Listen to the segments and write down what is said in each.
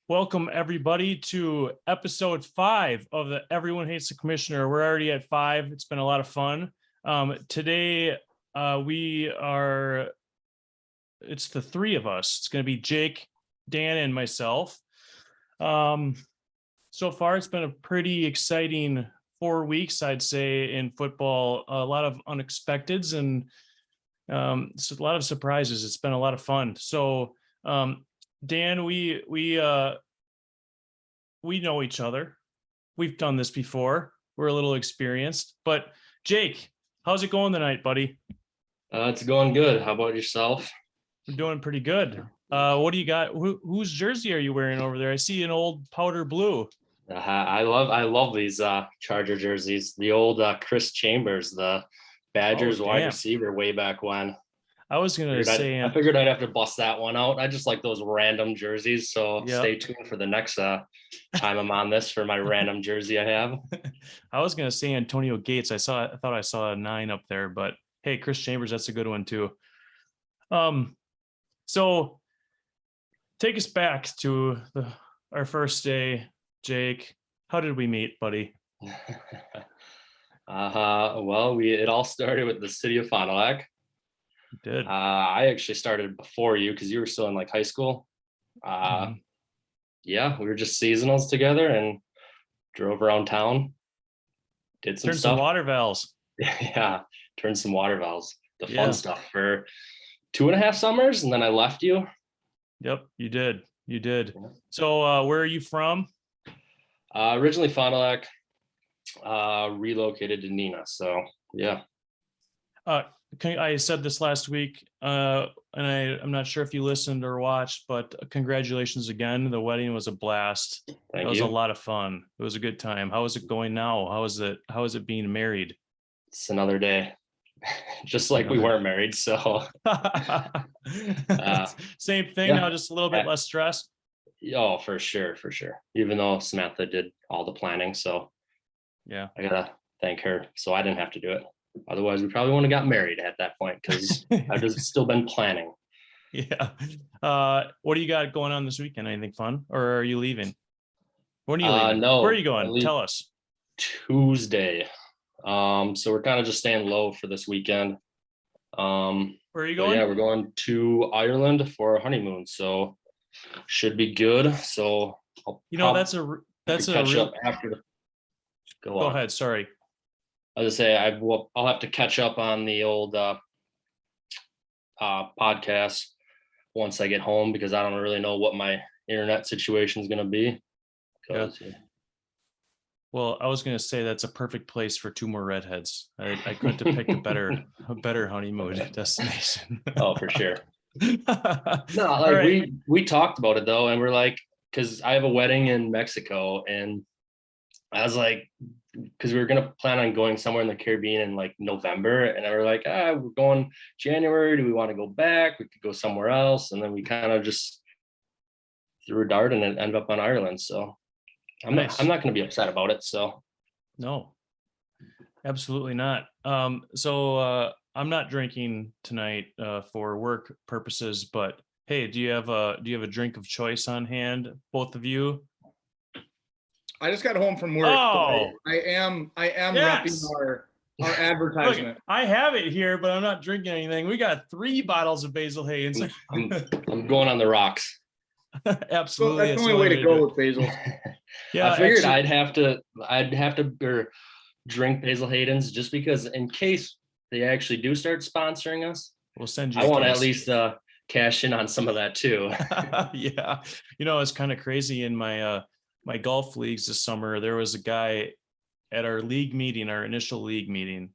Welcome everybody to episode 5 of the Everyone Hates the Commissioner. We're already at 5. It's been a lot of fun. Today it's the three of us. It's going to be Jake, Dan, and myself. So far, it's been a pretty exciting 4 weeks, I'd say, in football. A lot of unexpecteds and it's a lot of surprises. It's been a lot of fun. So, Dan, we know each other. We've done this before. We're a little experienced. But Jake, how's it going tonight, buddy? It's going good. How about yourself? We're doing pretty good. What do you got? Whose jersey are you wearing over there? I see an old powder blue. I love these Charger jerseys. The old Chris Chambers, the Badgers wide receiver way back when. I figured I'd have to bust that one out. I just like those random jerseys. So Stay tuned for the next time I'm on this for my random jersey I have. I was gonna say Antonio Gates. I thought I saw a 9 up there, but hey, Chris Chambers, that's a good one too. So take us back to our first day, Jake. How did we meet, buddy? Well, it all started with the city of Fond du Lac. Did I actually started before you because you were still in like high school. Yeah, we were just seasonals together and drove around town, did some Turned stuff. Some water valves. Yeah, turned some water valves, the fun stuff for 2.5 summers, and then I left you. Yep, you did. So where are you from? Originally Fond du Lac, relocated to Neenah. So yeah. I said this last week, and I'm not sure if you listened or watched, but congratulations again. The wedding was a blast. Thank was you. A lot of fun. It was a good time. How is it going now? How is it being married? It's another day. Just like we weren't married. So same thing now, just a little bit less stress. Oh, for sure. Even though Samantha did all the planning. So yeah, I gotta thank her. So I didn't have to do it. Otherwise, we probably wouldn't have got married at that point because I've just still been planning. Yeah. What do you got going on this weekend? Anything fun, or are you leaving? When are you leaving? No. Where are you going? Tell us. Tuesday. So we're kind of just staying low for this weekend. Where are you going? Yeah, we're going to Ireland for a honeymoon. So should be good. So that's a real. After. Go ahead. Sorry. I was gonna say I'll have to catch up on the old podcast once I get home because I don't really know what my internet situation is gonna be. Yeah. Well, I was gonna say that's a perfect place for 2 more redheads. I couldn't have picked a better honeymoon destination. Oh, for sure. No, like we talked about it though, and we're like, because I have a wedding in Mexico, and I was like, because we were gonna plan on going somewhere in the Caribbean in like November, and I were like, we're going January. Do we want to go back? We could go somewhere else, and then we kind of just threw a dart and it ended up on Ireland. So I'm not gonna be upset about it. So no, absolutely not. So I'm not drinking tonight for work purposes, but hey, do you have a drink of choice on hand, both of you? I just got home from work. Oh, I am repping our advertisement. Look, I have it here, but I'm not drinking anything. We got 3 bottles of Basil Haynes. I'm going on the rocks. Absolutely. That's the only way to go with Basil. Yeah, I figured I'd have to drink Basil Hayden's just because in case they actually do start sponsoring us. We'll send you. I want to at least cash in on some of that too. Yeah, it's kind of crazy in my my golf leagues this summer. There was a guy at our initial league meeting,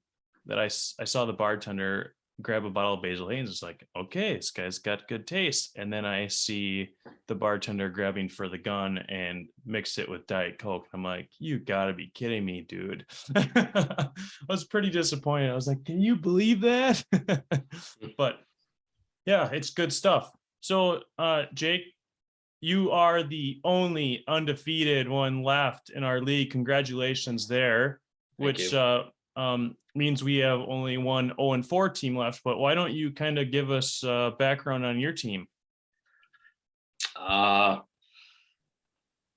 that I saw the bartender grab a bottle of Basil Haynes. It's like, okay, this guy's got good taste. And then I see the bartender grabbing for the gun and mix it with Diet Coke. I'm like, you gotta be kidding me, dude. I was pretty disappointed. I was like, can you believe that? But yeah, it's good stuff. So Jake, you are the only undefeated one left in our league. Congratulations there. Which means we have only one 0-4 team left. But why don't you kind of give us background on your team?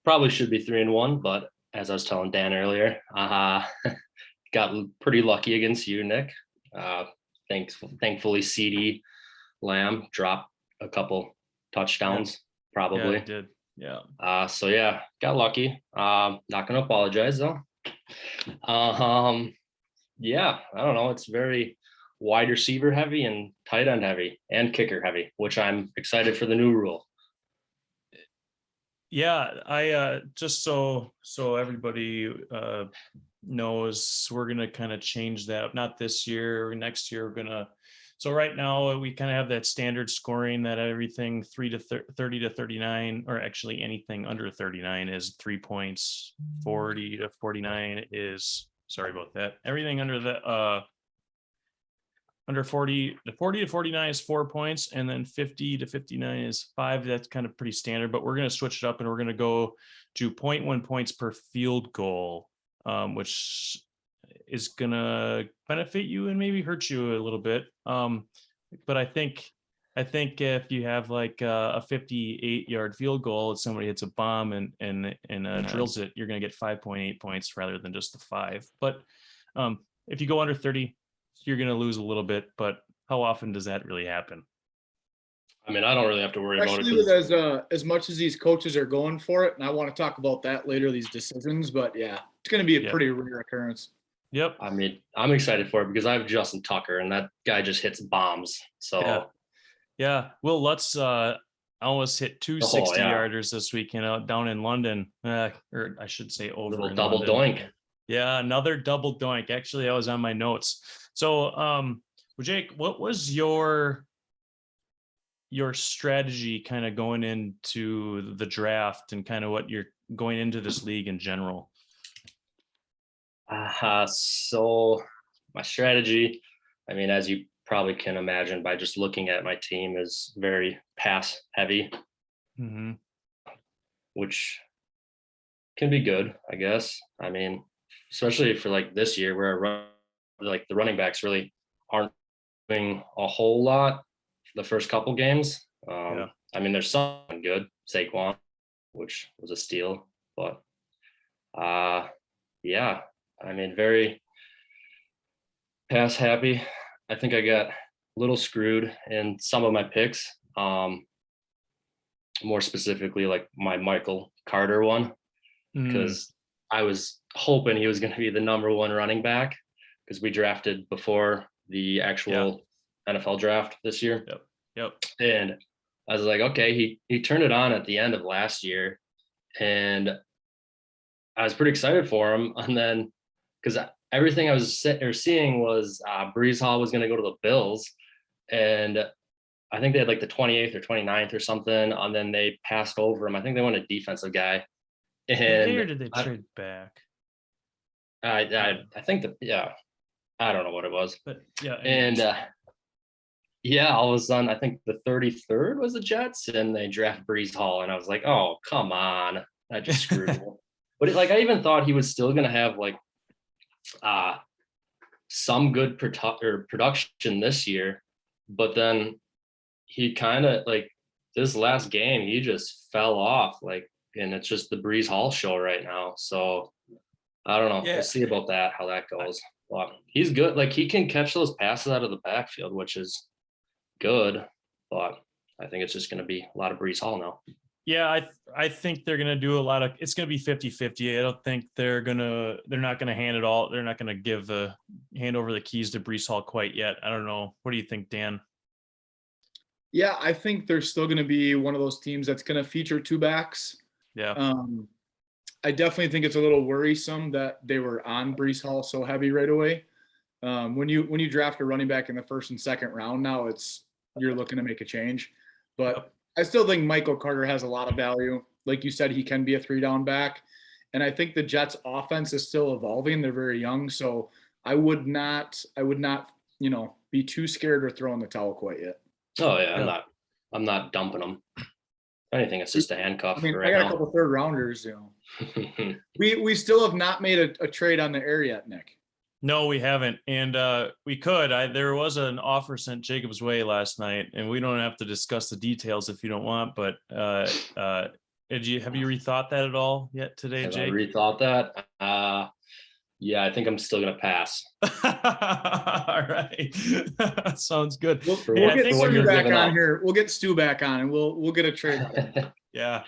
probably should be 3-1, but as I was telling Dan earlier, got pretty lucky against you, Nick. Thankfully, CD Lamb dropped a couple touchdowns, probably. Yeah, it did. Yeah. So yeah, got lucky. Not gonna apologize though. Yeah, I don't know. It's very wide receiver heavy and tight end heavy and kicker heavy, which I'm excited for the new rule. Yeah, I just so everybody knows, we're gonna kind of change that. Not this year, next year we're gonna. So right now we kind of have that standard scoring that everything 30 to 39, or actually anything under 39 is 3 points. 40 to 49 is, sorry about that. Everything under the under 40 to 49 is 4 points, and then 50 to 59 is 5. That's kind of pretty standard, but we're going to switch it up and we're going to go to 0.1 points per field goal, which is going to benefit you and maybe hurt you a little bit. But I think if you have like a 58-yard field goal and somebody hits a bomb and drills it, you're going to get 5.8 points rather than just the 5. But if you go under 30, you're going to lose a little bit, but how often does that really happen? I mean, I don't really have to worry about it. With as much as these coaches are going for it, and I want to talk about that later, these decisions, but yeah, it's going to be a pretty rare occurrence. Yep. I mean, I'm excited for it because I have Justin Tucker, and that guy just hits bombs. So yeah. Well, let's almost hit 2 60-yarders this weekend down in London, or I should say over. Little double doink. Yeah, another double doink. Actually, I was on my notes. So, Jake, what was your strategy kind of going into the draft and kind of what you're going into this league in general? So my strategy, I mean, as you probably can imagine by just looking at my team, is very pass heavy, which can be good, I guess. I mean, especially for like this year where like the running backs really aren't doing a whole lot for the first couple games. I mean, there's some good, Saquon, which was a steal, but yeah, I mean, very pass happy. I think I got a little screwed in some of my picks. More specifically, like my Michael Carter one, because I was hoping he was going to be the number 1 running back because we drafted before the actual NFL draft this year. Yep. And I was like, okay, he turned it on at the end of last year, and I was pretty excited for him. And then because everything I was seeing was Brees Hall was going to go to the Bills, and I think they had like the 28th or 29th or something, and then they passed over him. I think they wanted a defensive guy. And where did they trade back? I think I don't know what it was, but yeah. And all of a sudden, I think the 33rd was the Jets, and they draft Brees Hall, and I was like, oh, come on, I just screwed him. But I even thought he was still gonna have like some good production this year, but then he kind of like this last game, he just fell off, like, and it's just the Brees Hall show right now. So I don't know. We'll see about that, how that goes. But he's good. Like, he can catch those passes out of the backfield, which is good. But I think it's just going to be a lot of Brees Hall now. Yeah, I think they're going to do a lot of, it's going to be 50-50. I don't think they're not going to hand it all. They're not going to hand over the keys to Brees Hall quite yet. I don't know. What do you think, Dan? Yeah, I think they're still going to be one of those teams that's going to feature 2 backs. Yeah. I definitely think it's a little worrisome that they were on Brees Hall so heavy right away. When you draft a running back in the 1st and 2nd round, now you're looking to make a change. But I still think Michael Carter has a lot of value. Like you said, he can be a 3-down back. And I think the Jets offense is still evolving. They're very young. So I would not, be too scared or throw in the towel quite yet. Oh yeah. I'm not dumping them. If anything, it's just a handcuff. I mean, I got a couple 3rd rounders, We still have not made a trade on the air yet, Nick. No, we haven't. And we could. There was an offer sent Jacob's way last night, and we don't have to discuss the details if you don't want, but have you rethought that at all yet today, Have I Jake? rethought that? Yeah, I think I'm still gonna pass. All right. Sounds good. We'll, For Hey, we'll I get think what Stu you're back giving on up. here. We'll get Stu back on, and we'll get a trade out of it. Yeah.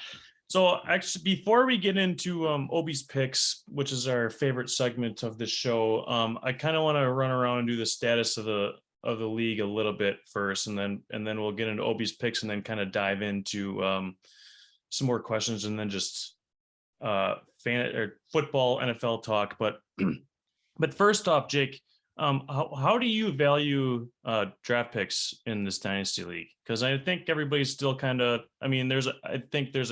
So actually, before we get into Obi's picks, which is our favorite segment of the show, I kind of want to run around and do the status of the league a little bit first, and then we'll get into Obi's picks, and then kind of dive into some more questions, and then just fan or football NFL talk. But but first off, Jake, how do you value draft picks in this dynasty league? Because I think everybody's still kind of. I mean, I think there's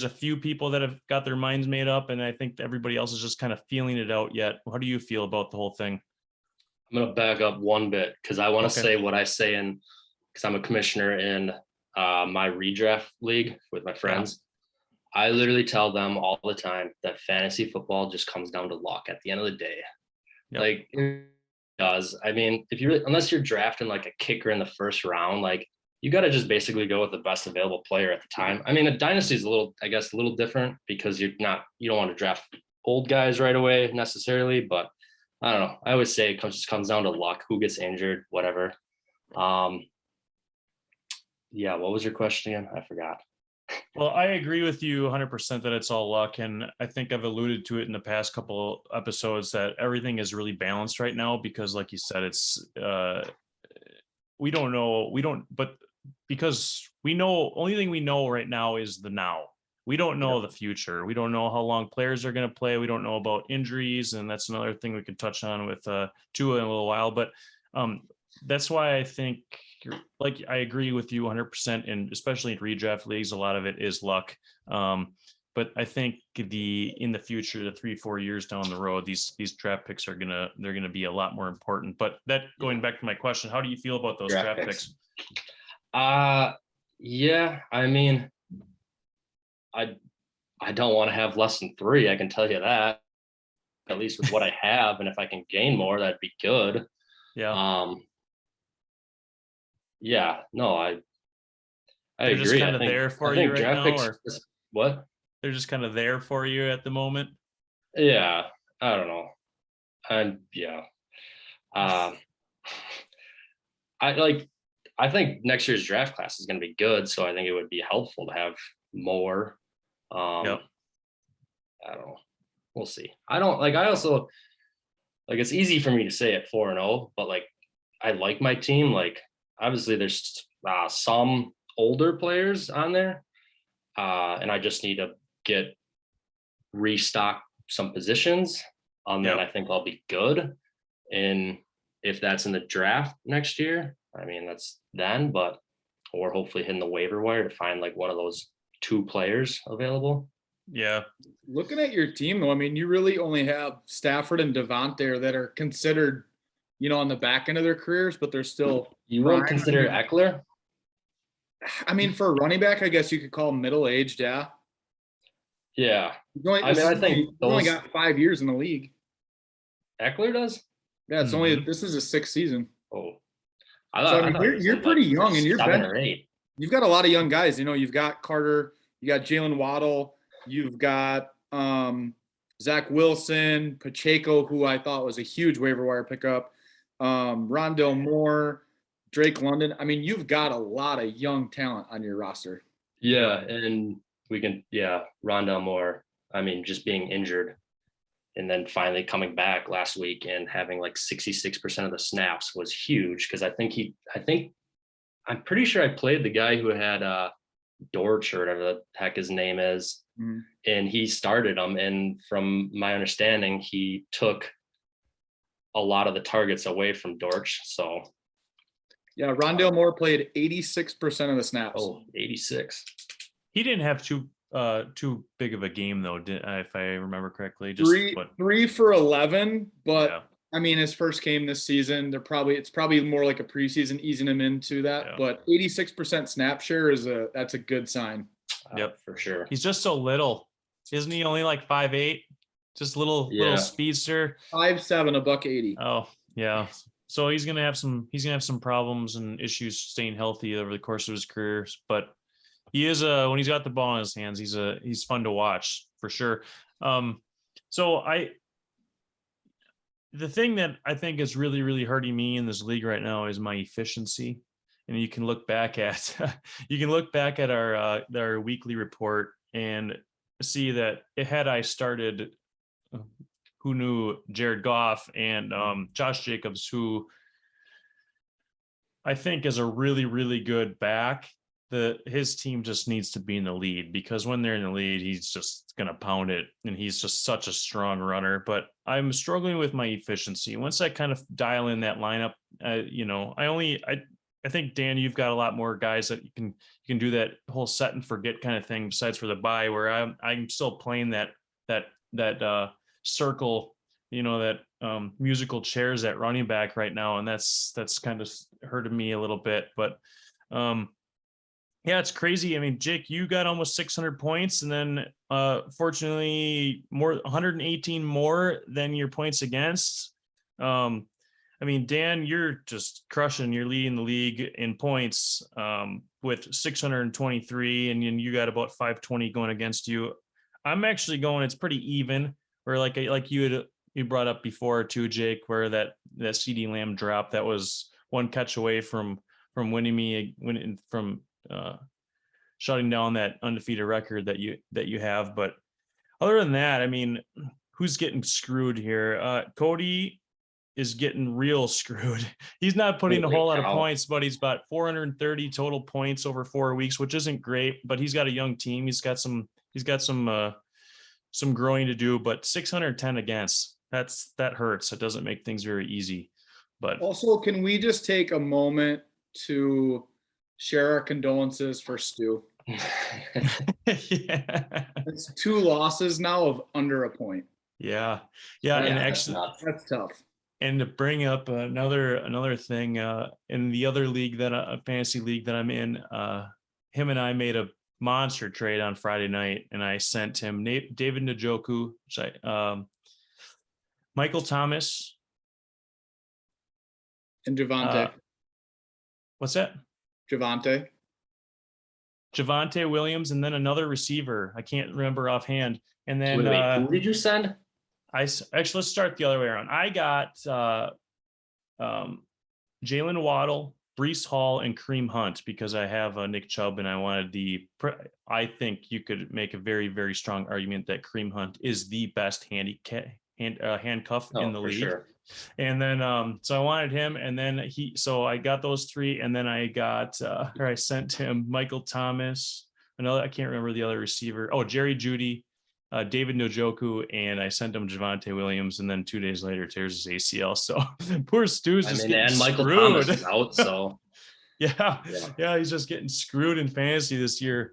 a few people that have got their minds made up, and I think everybody else is just kind of feeling it out yet. How do you feel about the whole thing? I'm gonna back up one bit because I want to Okay. say what I say in because I'm a commissioner in my redraft league with my friends. I literally tell them all the time that fantasy football just comes down to luck at the end of the day. Yep. Like it does. I mean, unless you're drafting like a kicker in the first round, like you got to just basically go with the best available player at the time. I mean, a dynasty is a little different because you don't want to draft old guys right away necessarily, but I don't know. I always say it just comes down to luck, who gets injured, whatever. Yeah, what was your question again? I forgot. Well, I agree with you 100% that it's all luck. And I think I've alluded to it in the past couple episodes that everything is really balanced right now because, like you said, it's we don't know. But because we know, only thing we know right now is the now. We don't know the future. We don't know how long players are going to play. We don't know about injuries. And that's another thing we could touch on with Tua in a little while. But that's why I think, like, I agree with you 100%, and especially in redraft leagues, a lot of it is luck. But I think in the future, the 3-4 years down the road, these draft picks they're gonna be a lot more important. But that going back to my question, how do you feel about those draft picks? Yeah, I mean, I don't want to have less than 3. I can tell you that, at least with what I have, and if I can gain more, that'd be good. Yeah. Yeah, no, I They're agree. just kind of there for you right now, or what? They're just kind of there for you at the moment. Yeah, I don't know. And yeah, I think next year's draft class is going to be good, so I think it would be helpful to have more. Yep. I don't know. We'll see. I also it's easy for me to say at 4-0, but like I like my team. Like obviously there's some older players on there, and I just need to restock some positions. Then I think I'll be good. And if that's in the draft next year, I mean that's then, but or hopefully hitting the waiver wire to find like one of those 2 players available. Yeah. Looking at your team, though, I mean, you really only have Stafford and Devont there that are considered, on the back end of their careers, but they're still. You wouldn't consider Eckler? I mean, for a running back, I guess you could call him middle-aged, yeah. Yeah. I think he's only got 5 years in the league. Eckler does? Yeah, this is his 6th season. Oh. You're pretty young, and you're 7 or 8. You've got a lot of young guys. You've got Carter, you got Jalen Waddle, you've got Zach Wilson, Pacheco, who I thought was a huge waiver wire pickup, Rondell Moore, Drake London. I mean, you've got a lot of young talent on your roster. Yeah, and Rondell Moore. I mean, just being injured and then finally coming back last week and having like 66% of the snaps was huge because I'm pretty sure I played the guy who had Dortch or whatever the heck his name is. Mm-hmm. And he started him. And from my understanding, he took a lot of the targets away from Dortch. So yeah, Rondell Moore played 86% of the snaps. Oh, 86. He didn't have too big of a game though, if I remember correctly. Just 3 for 11, but yeah. I mean, his first game this season, it's probably more like a preseason easing him into that. Yeah. But 86% snap share that's a good sign. Yep, for sure. He's just so little, isn't he? Only like 5'8", just little speedster. 5'7", $180. Oh yeah. So he's gonna have some problems and issues staying healthy over the course of his career. But He is when he's got the ball in his hands, he's fun to watch for sure. So the thing that I think is really, really hurting me in this league right now is my efficiency. And you can look back at our weekly report and see that had I started who knew Jared Goff and Josh Jacobs, who I think is a really, really good back. His team just needs to be in the lead, because when they're in the lead, he's just going to pound it, and he's just such a strong runner. But I'm struggling with my efficiency. Once I kind of dial in that lineup, I think, Dan, you've got a lot more guys that you can do that whole set and forget kind of thing besides for the bye, where I'm still playing that circle, that musical chairs at running back right now, and that's kind of hurting me a little bit. But yeah, it's crazy. I mean, Jake, you got almost 600 points, and then fortunately 118 more than your points against. I mean, Dan, you're just crushing. You're leading the league in points with 623, and then you got about 520 going against you. I'm actually going, it's pretty even, where like you brought up before too, Jake, where that CD Lamb drop, that was one catch away from shutting down that undefeated record that you have. But other than that, I mean, who's getting screwed here? Cody is getting real screwed. He's not putting a whole lot of points, but he's got 430 total points over 4 weeks, which isn't great, but he's got a young team. He's got some growing to do, but 610 against, that hurts. It doesn't make things very easy. But also, can we just take a moment to share our condolences for Stu? Yeah. It's 2 losses now of under a point. Yeah. And actually, that's tough. And to bring up another thing, in the other league, a fantasy league that I'm in, him and I made a monster trade on Friday night, and I sent him David Njoku, Michael Thomas, and Javonte. What's that? Javonte Williams, and then another receiver. I can't remember offhand. And then wait, who did you send? Actually, let's start the other way around. I got Jalen Waddle, Breece Hall, and Kareem Hunt, because I have Nick Chubb, and I wanted I think you could make a very, very strong argument that Kareem Hunt is the best handcuff in the league. Sure. And then so I wanted him, and then so I got those 3, and then I sent him Michael Thomas, I can't remember the other receiver. Oh, Jerry Jeudy, David Njoku, and I sent him Javonte Williams, and then 2 days later tears his ACL. So poor Stu's just getting and Michael screwed. Thomas is out, so yeah, he's just getting screwed in fantasy this year.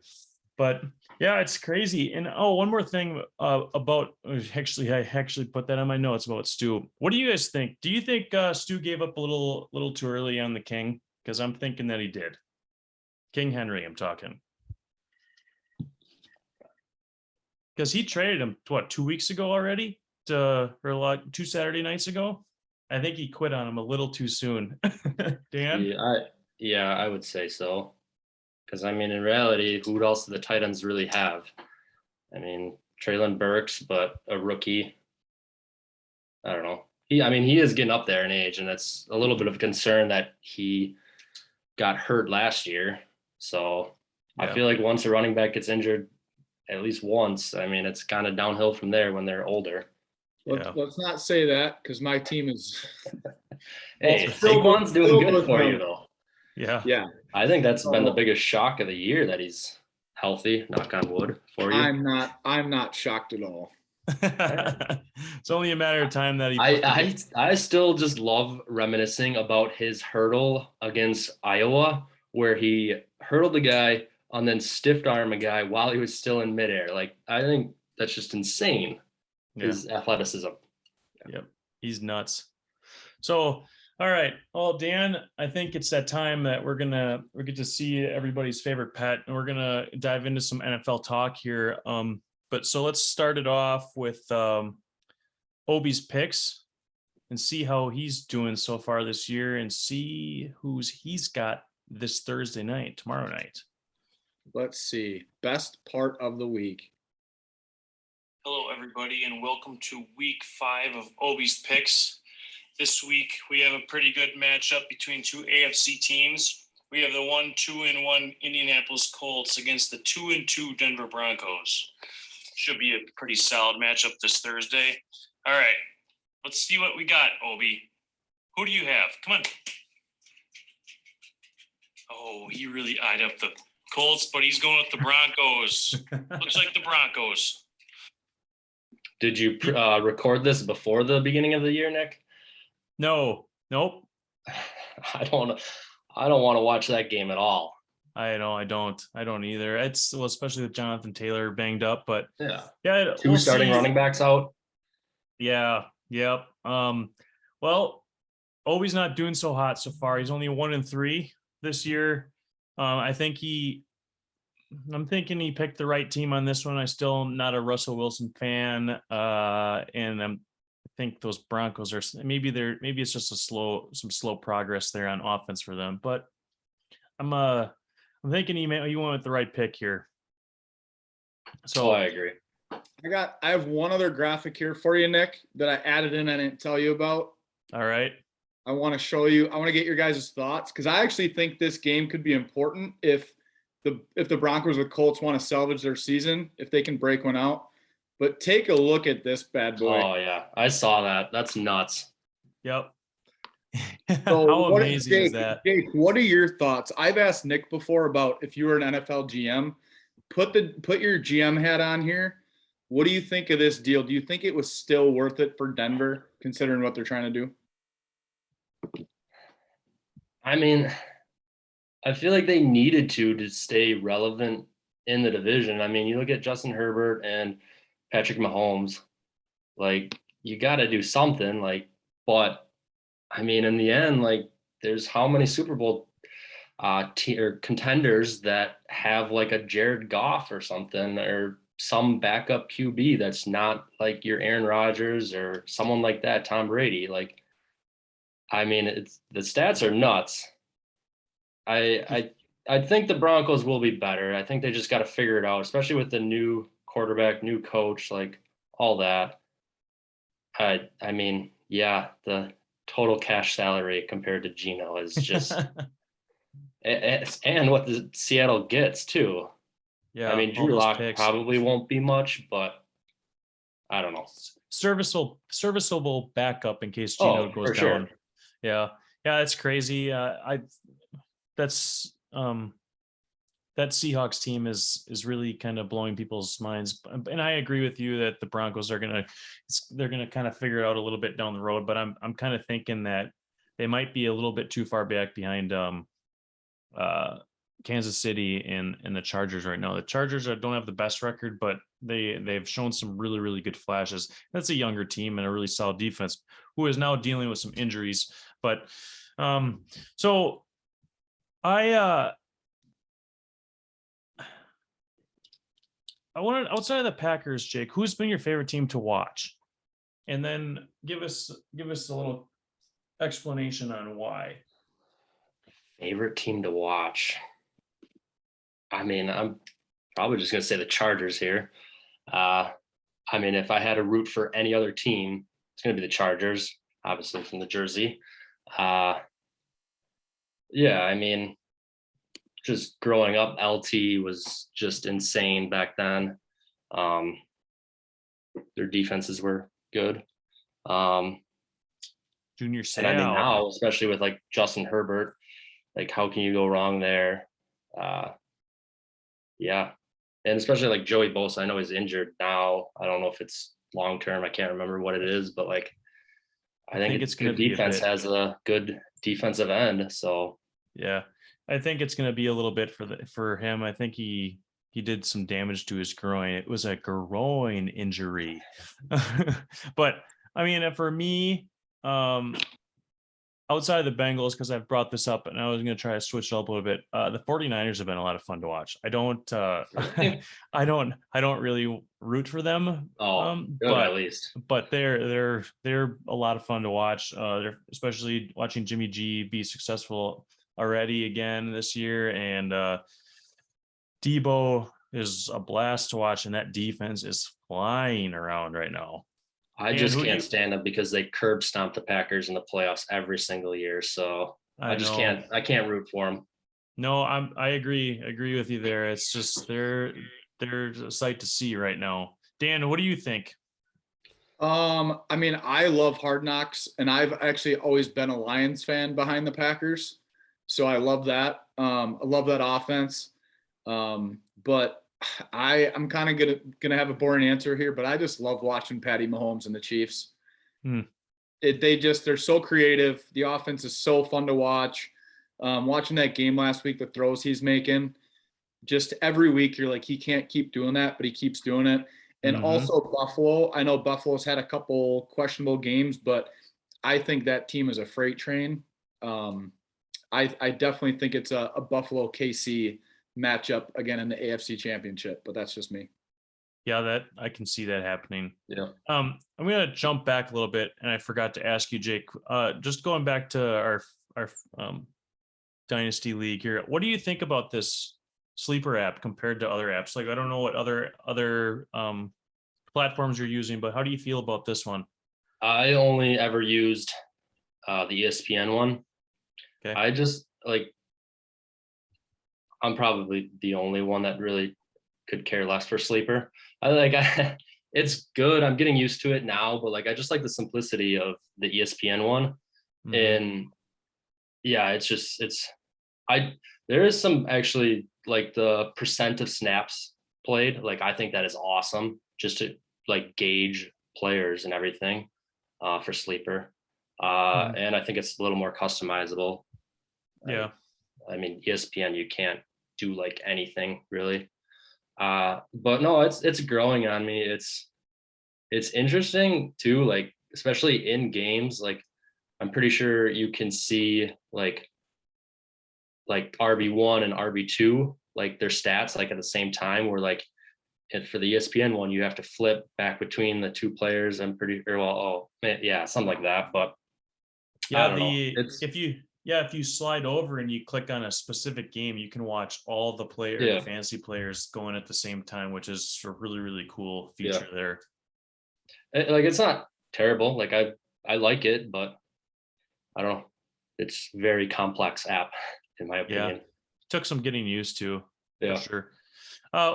But yeah, it's crazy. And one more thing about I actually put that on my notes about Stu. What do you guys think? Do you think Stu gave up a little too early on the King? Because I'm thinking that he did. King Henry, I'm talking. Because he traded him 2 weeks ago already, or 2 Saturday nights ago. I think he quit on him a little too soon. Dan? Yeah, I would say so. Because I mean, in reality, who else do the tight ends really have? I mean, Treylon Burks, but a rookie. I don't know. He is getting up there in age, and that's a little bit of a concern that he got hurt last year. So yeah. I feel like once a running back gets injured at least once, I mean, it's kind of downhill from there when they're older. Let's not say that, because my team is. Hey, Saquon's doing good for you, though. Yeah. I think that's been the biggest shock of the year, that he's healthy, knock on wood, for you. I'm not shocked at all. It's only a matter of time that I still just love reminiscing about his hurdle against Iowa, where he hurdled the guy and then stiff arm a guy while he was still in midair. Like, I think that's just insane. His athleticism. Yep. He's nuts. So, all right. Well, Dan, I think it's that time that we get to see everybody's favorite pet, and we're going to dive into some NFL talk here. But so let's start it off with Obi's picks and see how he's doing so far this year, and see he's got this tomorrow night. Let's see. Best part of the week. Hello, everybody, and welcome to week 5 of Obi's Picks. This week, we have a pretty good matchup between two AFC teams. We have the 1-2-1 Indianapolis Colts against the 2-2 Denver Broncos. Should be a pretty solid matchup this Thursday. All right, let's see what we got, Obi. Who do you have? Come on. Oh, he really eyed up the Colts, but he's going with the Broncos. Looks like the Broncos. Did you record this before the beginning of the year, Nick? No, nope. I don't want to watch that game at all. I know I don't either. It's especially with Jonathan Taylor banged up, but yeah, 2 starting running backs out. Yeah, yep. Well, Obi's not doing so hot so far. He's only 1-3 this year. I'm thinking he picked the right team on this one. I'm still not a Russell Wilson fan, and I think those Broncos are maybe it's just some slow progress there on offense for them. But I'm thinking he went with the right pick here. So I agree. I have one other graphic here for you, Nick, that I added in. I didn't tell you about. All right. I want to show you. I want to get your guys' thoughts because I actually think this game could be important if the Broncos or Colts want to salvage their season, if they can break one out. But take a look at this bad boy. Oh yeah, I saw that. That's nuts. Yep. So how amazing is that? Jake, what are your thoughts? I've asked Nick before about if you were an NFL GM, put your GM hat on here. What do you think of this deal? Do you think it was still worth it for Denver, considering what they're trying to do? I mean, I feel like they needed to stay relevant in the division. I mean, you look at Justin Herbert and Patrick Mahomes, like you got to do something. But I mean, in the end, there's how many Super Bowl or contenders that have like a Jared Goff or something, or some backup QB that's not like your Aaron Rodgers or someone like that, Tom Brady. I mean, the stats are nuts. I think the Broncos will be better. I think they just got to figure it out, especially with the new quarterback, new coach, like all that. I mean, yeah, the total cash salary compared to Geno is just, and what the Seattle gets too. Yeah, I mean, Drew Lock probably won't be much, but I don't know. Serviceable backup in case Geno goes down. Sure. Yeah, it's crazy. That Seahawks team is really kind of blowing people's minds, and I agree with you that the Broncos they're gonna kind of figure it out a little bit down the road. But I'm kind of thinking that they might be a little bit too far back behind Kansas City and the Chargers right now. The Chargers don't have the best record, but they've shown some really, really good flashes. That's a younger team and a really solid defense who is now dealing with some injuries. But so I wanted, outside of the Packers, Jake, who's been your favorite team to watch? And then give us a little explanation on why. Favorite team to watch. I mean, I'm probably just going to say the Chargers here. I mean, if I had to root for any other team, it's going to be the Chargers, obviously from the jersey. Yeah, I mean, just growing up, LT was just insane back then. Their defenses were good. Junior Seau. And I mean, now, especially with like Justin Herbert, like how can you go wrong there? Yeah. And especially like Joey Bosa, I know he's injured now. I don't know if it's long term. I can't remember what it is, but like I think it's good defense has a good defensive end. So yeah, I think it's going to be a little bit for him. I think he did some damage to his groin. It was a groin injury. But I mean, for me, outside of the Bengals, because I've brought this up and I was going to try to switch it up a little bit. The 49ers have been a lot of fun to watch. I don't really root for them. But at least, but they're a lot of fun to watch. They're especially watching Jimmy G be successful already again this year. And Debo is a blast to watch, and that defense is flying around right now. I And just who do can't you- stand them because they curb stomp the Packers in the playoffs every single year. So I just know. I can't root for them. No, I agree with you there. It's just they're a sight to see right now. Dan, what do you think? I mean, I love Hard Knocks, and I've actually always been a Lions fan behind the Packers, so I love that. I love that offense. But I'm kind of gonna have a boring answer here, but I just love watching Patty Mahomes and the Chiefs. Hmm. They're so creative. The offense is so fun to watch. Watching that game last week, the throws he's making, just every week you're like, he can't keep doing that, but he keeps doing it. And also Buffalo. I know Buffalo's had a couple questionable games, but I think that team is a freight train. I definitely think it's a Buffalo KC matchup again in the AFC Championship, but that's just me. Yeah, that I can see that happening. Yeah. I'm gonna jump back a little bit, and I forgot to ask you, Jake. Just going back to our Dynasty League here. What do you think about this sleeper app compared to other apps? Like, I don't know what other platforms you're using, but how do you feel about this one? I only ever used the ESPN one. Okay. I just like, I'm probably the only one that really could care less for sleeper. It's good. I'm getting used to it now, but like I just like the simplicity of the ESPN one. Mhm. And yeah, there is some actually like the percent of snaps played. Like I think that is awesome just to like gauge players and everything for sleeper. And I think it's a little more customizable. Yeah. I mean, ESPN, you can't do like anything really. But no, it's growing on me. It's interesting too, like especially in games. Like I'm pretty sure you can see like RB1 and RB2, like their stats like at the same time. Where like for the ESPN one, you have to flip back between the two players. I'm pretty or well, oh yeah, something like that. But Yeah, I don't know. if you slide over and you click on a specific game, you can watch all the Yeah. fantasy players going at the same time, which is a really, really cool feature there. Like it's not terrible. Like I like it, but I don't know. It's very complex app in my opinion. Yeah. Took some getting used to, Yeah. for sure.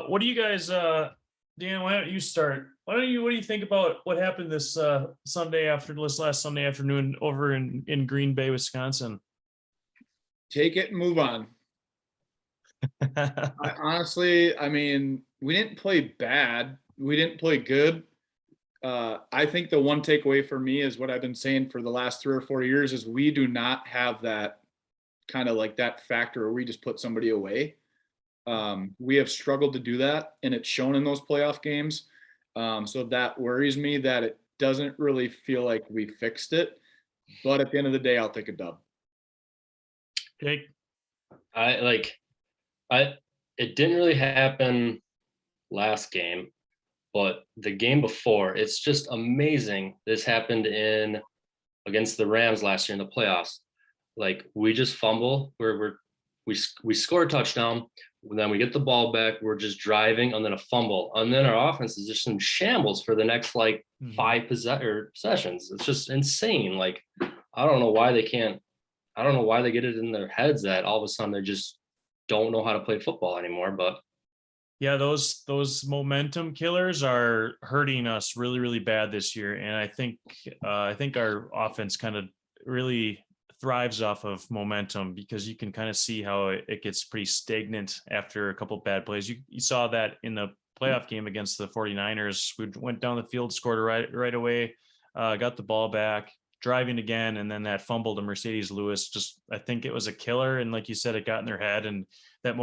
What do you guys Dan, why don't you start? What do you think about what happened this last Sunday afternoon over in Green Bay, Wisconsin? Take it and move on. Honestly, I mean, we didn't play bad. We didn't play good. I think the one takeaway for me is what I've been saying for the last 3 or 4 years is we do not have that kind of like that factor where we just put somebody away. We have struggled to do that, and it's shown in those playoff games. So that worries me that it doesn't really feel like we fixed it. But at the end of the day, I'll take a dub. Jake? It didn't really happen last game, but the game before, it's just amazing. This happened against the Rams last year in the playoffs. Like we just fumble, we score a touchdown, then we get the ball back, we're just driving, and then a fumble, and then our offense is just in shambles for the next like 5 possessions. It's just insane. Like I don't know why they get it in their heads that all of a sudden they just don't know how to play football anymore. But yeah, those momentum killers are hurting us really, really bad this year. And I think our offense kind of really thrives off of momentum, because you can kind of see how it gets pretty stagnant after a couple bad plays. You saw that in the playoff game against the 49ers. We went down the field, scored right away, got the ball back, driving again, and then that fumble to Mercedes Lewis, just I think it was a killer. And like you said, it got in their head, and that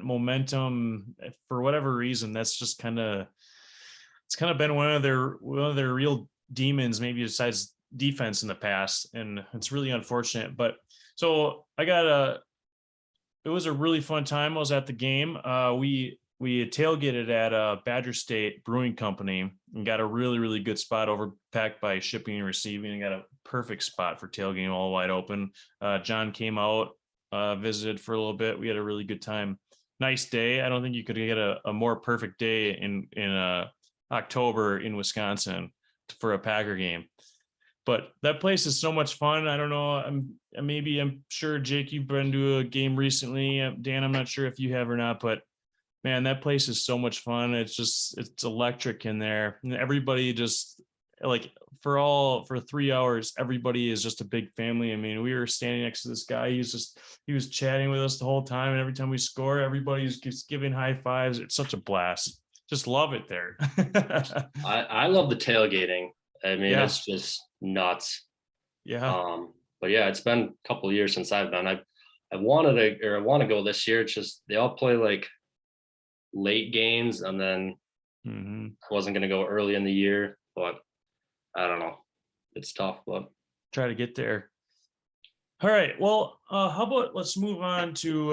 momentum, for whatever reason, that's just it's kind of been one of their real demons, maybe besides defense in the past, and it's really unfortunate. But so it was a really fun time. I was at the game. We tailgated at Badger State Brewing Company and got a really, really good spot overpacked by shipping and receiving, and got a perfect spot for tailgating, all wide open. John came out, visited for a little bit. We had a really good time. nice day. I don't think you could get a more perfect day in October in Wisconsin for a Packer game. But that place is so much fun. I don't know. I'm sure, Jake, you've been to a game recently. Dan, I'm not sure if you have or not, but man, that place is so much fun. It's electric in there. And everybody just like for 3 hours, everybody is just a big family. I mean, we were standing next to this guy. He was chatting with us the whole time. And every time we score, everybody's just giving high fives. It's such a blast. Just love it there. I love the tailgating. I mean, Yeah. it's just nuts. Yeah. But yeah, it's been a couple of years since I've been. I want to go this year. It's just they all play like late games, and then I wasn't going to go early in the year, but I don't know. It's tough, but try to get there. All right. Well, how about let's move on to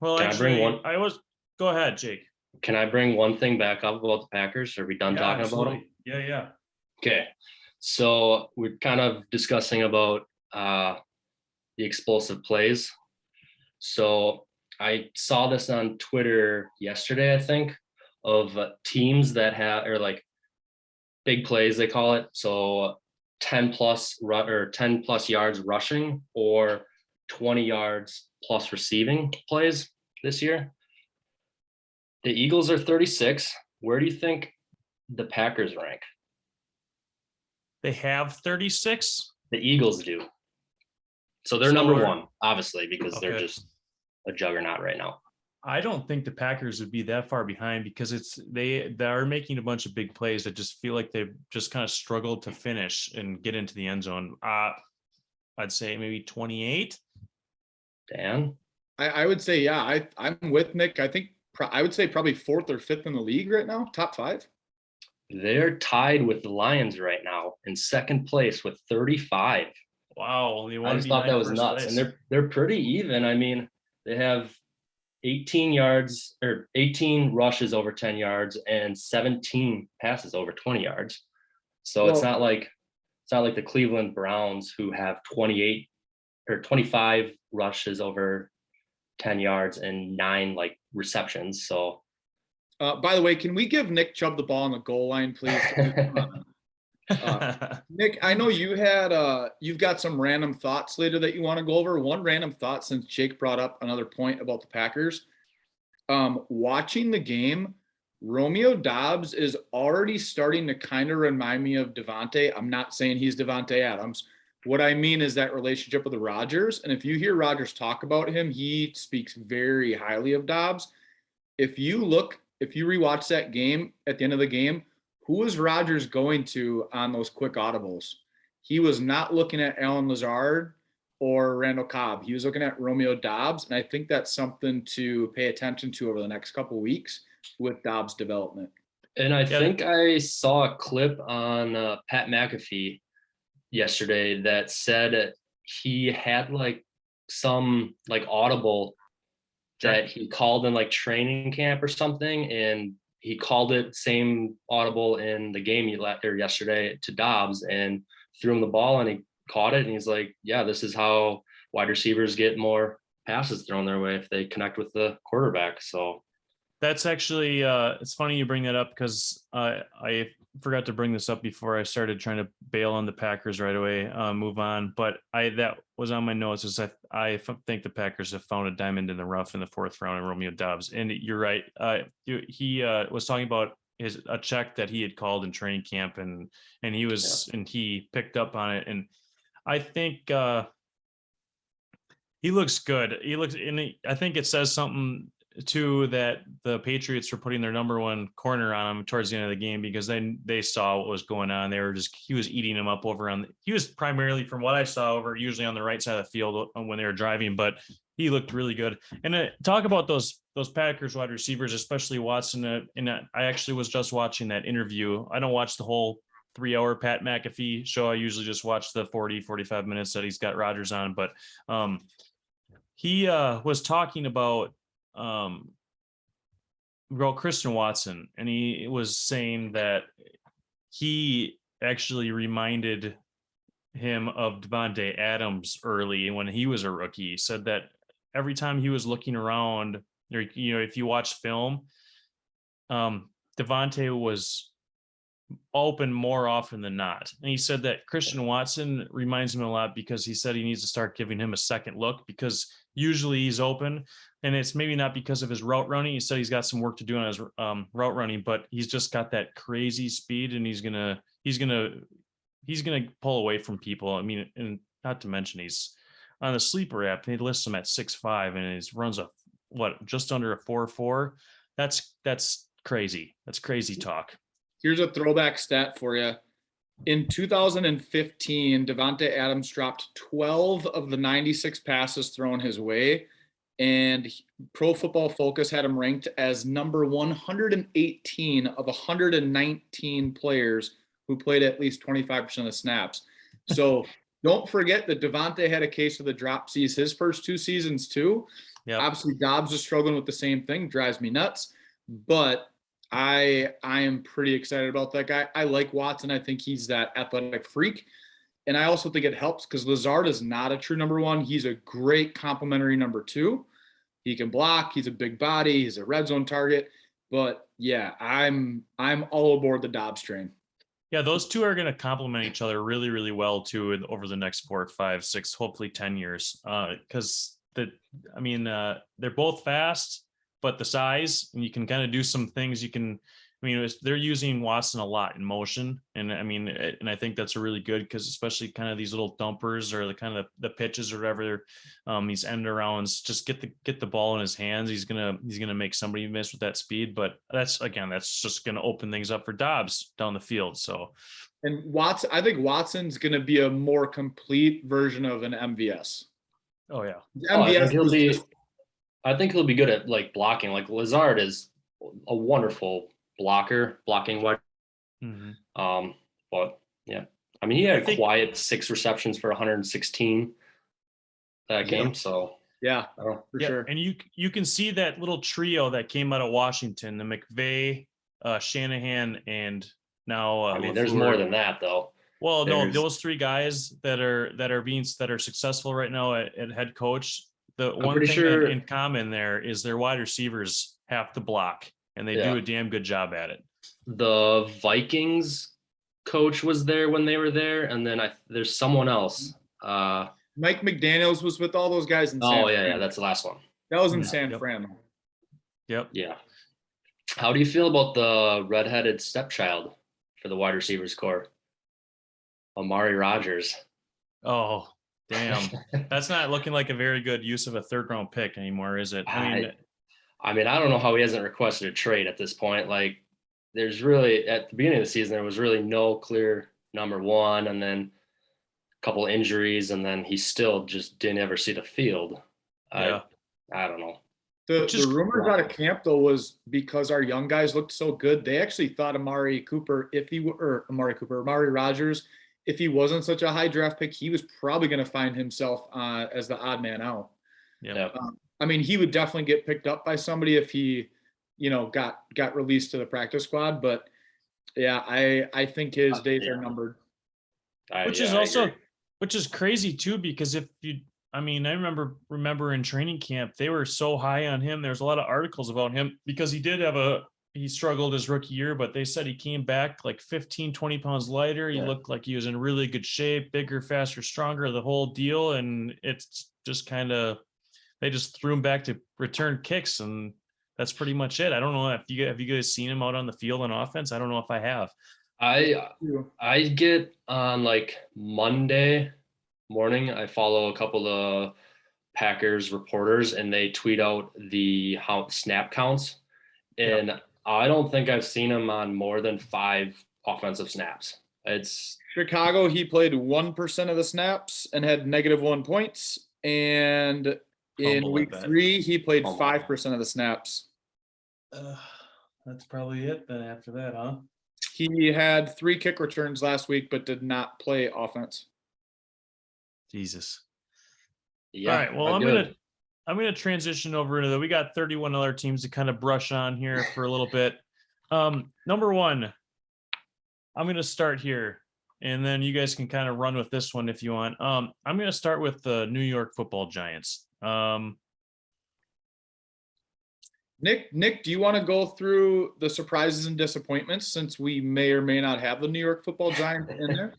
well, Can I bring one? Go ahead, Jake. Can I bring one thing back up about the Packers? Are we done talking absolutely. about them? Yeah. Okay. So we're kind of discussing about the explosive plays. So I saw this on Twitter yesterday, I think, of teams that have, or like big plays, they call it. So 10 plus yards rushing or 20 yards plus receiving plays this year. The Eagles are 36. Where do you think the Packers rank? They have 36. The Eagles do. So they're number one, obviously, because they're just a juggernaut right now. I don't think the Packers would be that far behind because they are making a bunch of big plays that just feel like they've just kind of struggled to finish and get into the end zone. I'd say maybe 28. Dan? I would say, yeah, I'm with Nick. I think I would say probably 4th or 5th in the league right now, top 5. They're tied with the Lions right now in second place with 35. Wow, I just thought that was nuts. Place. And they're pretty even. I mean, they have 18 rushes over 10 yards and 17 passes over 20 yards. So it's not like the Cleveland Browns who have 28 or 25 rushes over 10 yards and 9 like receptions. So by the way, can we give Nick Chubb the ball on the goal line, please? Nick, I know you've got some random thoughts later that you want to go over. One random thought, since Jake brought up another point about the Packers. Watching the game, Romeo Doubs is already starting to kind of remind me of Devontae. I'm not saying he's Devontae Adams. What I mean is that relationship with the Rodgers. And if you hear Rodgers talk about him, he speaks very highly of Doubs. If you rewatch that game at the end of the game, who was Rodgers going to on those quick audibles? He was not looking at Allen Lazard or Randall Cobb. He was looking at Romeo Doubs, and I think that's something to pay attention to over the next couple of weeks with Doubs' development. And I think I saw a clip on Pat McAfee yesterday that said he had like some like audible that he called in like training camp or something, and he called it same audible in the game yesterday to Doubs and threw him the ball and he caught it. And he's like, yeah, this is how wide receivers get more passes thrown their way if they connect with the quarterback. So that's actually, it's funny you bring that up because I forgot to bring this up before I started trying to bail on the Packers right away, move on. But that was on my notes. Is I think the Packers have found a diamond in the rough in the 4th round in Romeo Doubs. And you're right. He was talking about a check that he had called in training camp, and he picked up on it. And I think he looks good. I think it says something too that the Patriots were putting their number 1 corner on him towards the end of the game because they saw what was going on. He was eating him up he was primarily, from what I saw, usually on the right side of the field when they were driving, but he looked really good. And talk about those Packers wide receivers, especially Watson. I actually was just watching that interview. I don't watch the whole 3-hour Pat McAfee show. I usually just watch the 45 minutes that he's got Rodgers on, but he was talking about Christian Watson, and he was saying that he actually reminded him of Devontae Adams early when he was a rookie. He said that every time he was looking around or, if you watch film, Devontae was open more often than not. And he said that Christian Watson reminds him a lot because he said he needs to start giving him a second look because usually he's open, and it's maybe not because of his route running. He said he's got some work to do on his route running, but he's just got that crazy speed, and he's gonna pull away from people. I mean, and not to mention he's on the sleeper app. They list him at 6'5", and he runs just under a 4.4. That's crazy. That's crazy talk. Here's a throwback stat for you. In 2015, Devontae Adams dropped 12 of the 96 passes thrown his way, and Pro Football Focus had him ranked as number 118 of 119 players who played at least 25% of snaps. So don't forget that Devontae had a case of the dropsies his first 2 seasons too. Yep. Obviously, Dobbs is struggling with the same thing, drives me nuts, but I am pretty excited about that guy. I like Watson. I think he's that athletic freak. And I also think it helps because Lazard is not a true number 1. He's a great complementary number 2. He can block. He's a big body. He's a red zone target. But yeah, I'm all aboard the Dobbs train. Yeah, those two are going to complement each other really, really well too over the next 4, 5, 6, hopefully 10 years. Because they're both fast, but the size, and you can kind of do some things. They're using Watson a lot in motion, and I think that's a really good, because especially kind of these little dumpers or the kind of the pitches or whatever, these end arounds, just get the ball in his hands. He's gonna make somebody miss with that speed, but that's just gonna open things up for Dobbs down the field. So, and I think Watson's gonna be a more complete version of an MVS. Oh yeah, I think he'll be good at like blocking. Like Lazard is a wonderful blocking wide. Mm-hmm. But yeah, he had a quiet 6 receptions for 116 that game. So yeah, for sure. And you can see that little trio that came out of Washington: the McVay, Shanahan, and now. There's more than that though. Well, no, those 3 guys that are successful right now at head coach. The one thing in common there is their wide receivers have to block, and they do a damn good job at it. The Vikings coach was there when they were there, and then there's someone else. Mike McDaniels was with all those guys in San Fran. Yeah, that's the last one. That was in San Fran. Yep. Yeah. How do you feel about the redheaded stepchild for the wide receivers core? Amari Rogers. Oh, damn. That's not looking like a very good use of a 3rd-round pick anymore, is it? I don't know how he hasn't requested a trade at this point. Like, there's really, at the beginning of the season, there was really no clear number 1, and then a couple injuries, and then he still just didn't ever see the field. Yeah. I don't know. The rumors out of camp, though, was because our young guys looked so good, they actually thought Amari Rogers, if he wasn't such a high draft pick, he was probably going to find himself as the odd man out. Yeah. He would definitely get picked up by somebody if he, got released to the practice squad. But yeah, I think his days are numbered. Which is crazy too, because if you, I remember in training camp, they were so high on him. There's a lot of articles about him because he struggled his rookie year, but they said he came back like 15, 20 pounds lighter. He looked like he was in really good shape, bigger, faster, stronger, the whole deal. And it's just they just threw him back to return kicks, and that's pretty much it. I don't know have you guys seen him out on the field on offense? I don't know if I have. I get on like Monday morning, I follow a couple of Packers reporters, and they tweet out the snap counts. And I don't think I've seen him on more than 5 offensive snaps. It's Chicago. He played 1% of the snaps and had -1 points. And in week 3, he played 5% of the snaps. That's probably it then after that, huh? He had 3 kick returns last week, but did not play offense. Jesus. Yeah. All right. Well, I'm gonna transition over into we got 31 other teams to kind of brush on here for a little bit. Number 1, I'm gonna start here, and then you guys can kind of run with this one if you want. I'm gonna start with the New York Football Giants. Nick, do you want to go through the surprises and disappointments since we may or may not have the New York Football Giants in there?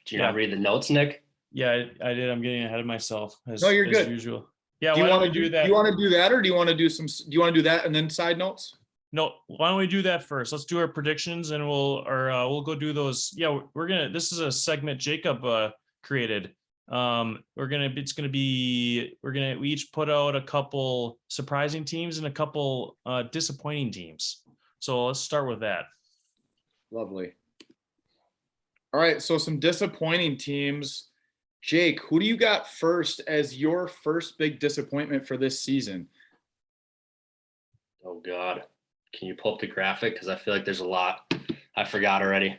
Do you not read the notes, Nick? Yeah, I did. I'm getting ahead of myself as, No, you're as good. usual. Yeah, Do you why don't want we to do that? Do you want to do that, or do you want to do some? Do you want to do that and then side notes? No, why don't we do that first? Let's do our predictions and we'll go do those. Yeah, this is a segment Jacob created. We each put out a couple surprising teams and a couple disappointing teams. So let's start with that. Lovely. All right, so some disappointing teams. Jake, who do you got first as your first big disappointment for this season? Oh God. Can you pull up the graphic? Because I feel like there's a lot. I forgot already.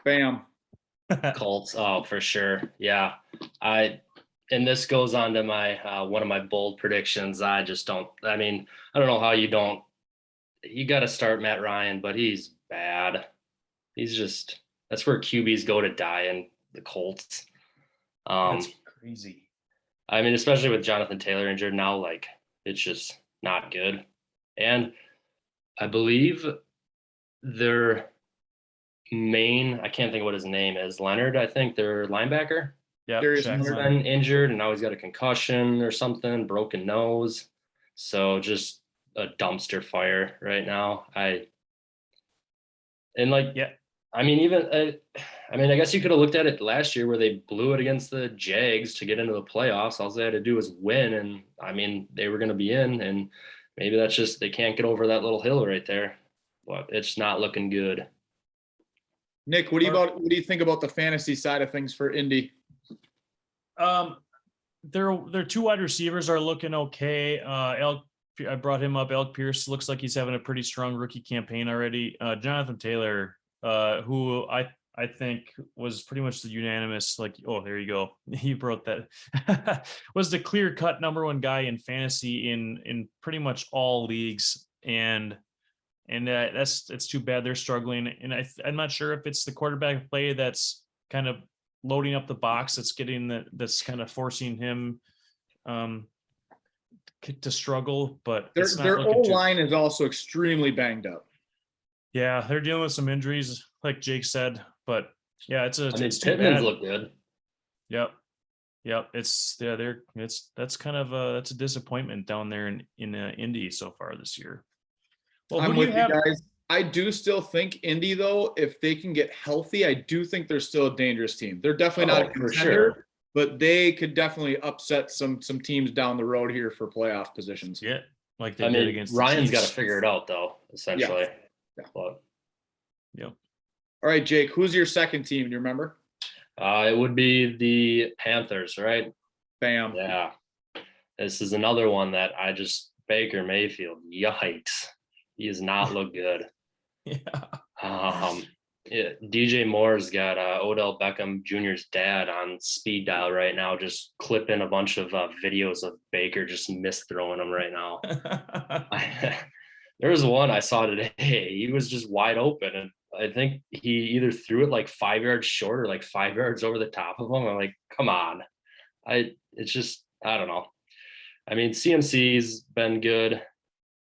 Bam. Colts. Oh, for sure. Yeah. And this goes on to my one of my bold predictions. I don't know how you got to start Matt Ryan, but he's bad. That's where QBs go to die in the Colts. That's crazy. I mean, especially with Jonathan Taylor injured now, like it's just not good. And I believe their main, I can't think of what his name is, Leonard, I think their linebacker. Yeah, Darius Jackson. Leonard. Been injured and now he's got a concussion or something, broken nose. So just a dumpster fire right now. I guess you could have looked at it last year where they blew it against the Jags to get into the playoffs. All they had to do was win, and I mean they were going to be in. And maybe that's just they can't get over that little hill right there. But it's not looking good. Nick, what do you think about the fantasy side of things for Indy? Their two wide receivers are looking okay. I brought him up. Alec Pierce looks like he's having a pretty strong rookie campaign already. Jonathan Taylor, who I think was pretty much the unanimous, like, oh, there you go. He wrote that was the clear cut number one guy in fantasy in pretty much all leagues. And it's too bad they're struggling. And I'm not sure if it's the quarterback play that's kind of loading up the box that's kind of forcing him to struggle, but their O-line is also extremely banged up. Yeah, they're dealing with some injuries, like Jake said, but yeah, it's Pittman's look good. Yep. That's a disappointment down there in Indy so far this year. Well, I'm with you guys. I do still think Indy, though, if they can get healthy, I do think they're still a dangerous team. They're definitely not a contender, sure, but they could definitely upset some teams down the road here for playoff positions. Yeah, like they did against Ryan's got to figure it out, though, essentially. Yeah. But, yep. All right, Jake, who's your second team? Do you remember? It would be the Panthers, right? Bam. Yeah. This is another one that Baker Mayfield, yikes. He does not look good. Yeah. DJ Moore's got Odell Beckham Jr.'s dad on speed dial right now, just clipping a bunch of videos of Baker just misthrowing them right now. There was one I saw today. He was just wide open, and I think he either threw it like 5 yards short or like 5 yards over the top of him. I'm like, come on. I don't know. I mean, CMC's been good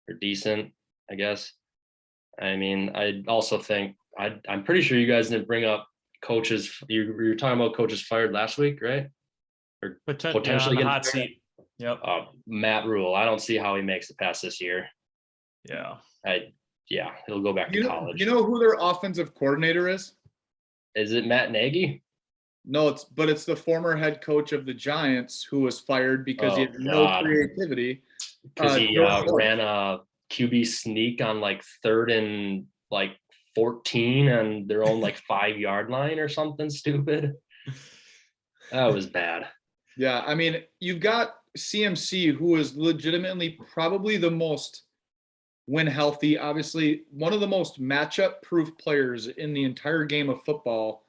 or decent, I guess. I mean, I also think I'm pretty sure you guys didn't bring up coaches. You were talking about coaches fired last week, right? Or potentially getting hot seat. Yep. Matt Rule. I don't see how he makes it past this year. Yeah. He'll go back to college. You know who their offensive coordinator is? Is it Matt Nagy? No, it's the former head coach of the Giants who was fired because he had no creativity. Because he ran a QB sneak on like 3rd and like 14 and their own like 5-yard line or something stupid. That was bad. Yeah, I mean, you've got CMC, who is legitimately probably the most, when healthy, obviously one of the most matchup proof players in the entire game of football.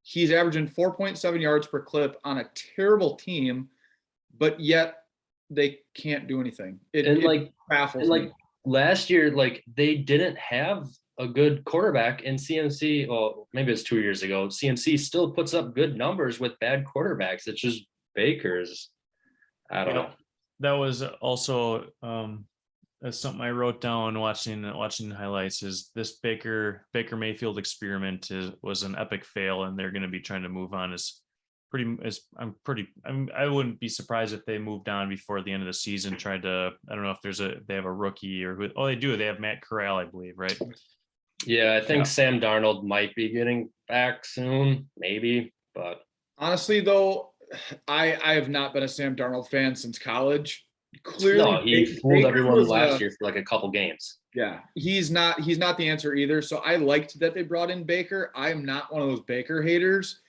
He's averaging 4.7 yards per clip on a terrible team, but yet they can't do anything. It baffles me. Last year, they didn't have a good quarterback in CMC. Well, maybe it's 2 years ago. CMC still puts up good numbers with bad quarterbacks. It's just Baker's. I don't know. That was also that's something I wrote down watching highlights. Is this Baker Mayfield experiment was an epic fail, and they're going to be trying to move on I wouldn't be surprised if they moved on before the end of the season. Tried to, I don't know if they have a rookie or who. Oh, they do. They have Matt Corral, I believe, right? Yeah, I think Yeah. Sam Darnold might be getting back soon, maybe, but Honestly, though, I have not been a Sam Darnold fan since college. no, Clearly, he fooled Baker everyone was last year for like a couple games. Yeah, he's not the answer either. So I liked that they brought in Baker. I am not one of those Baker haters,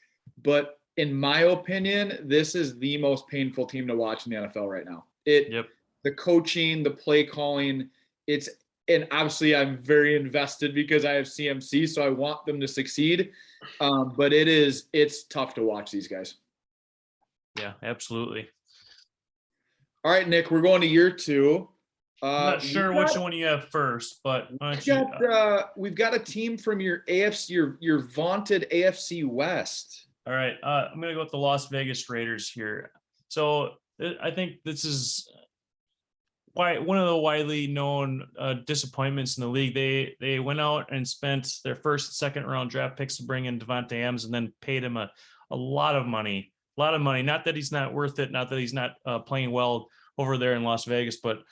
but in my opinion, this is the most painful team to watch in the NFL right now. Yep. The coaching, the play calling, and obviously I'm very invested because I have CMC, so I want them to succeed. But it's tough to watch these guys. Yeah, absolutely. All right, Nick, we're going to year 2. I'm not sure which one you have first, but we've got a team from your AFC, your vaunted AFC West. All right, I'm gonna go with the Las Vegas Raiders here. So I think this is one of the widely known disappointments in the league. They went out and spent their first, second round draft picks to bring in Devontae Adams, and then paid him a lot of money. Not that he's not worth it, not that he's not playing well over there in Las Vegas, but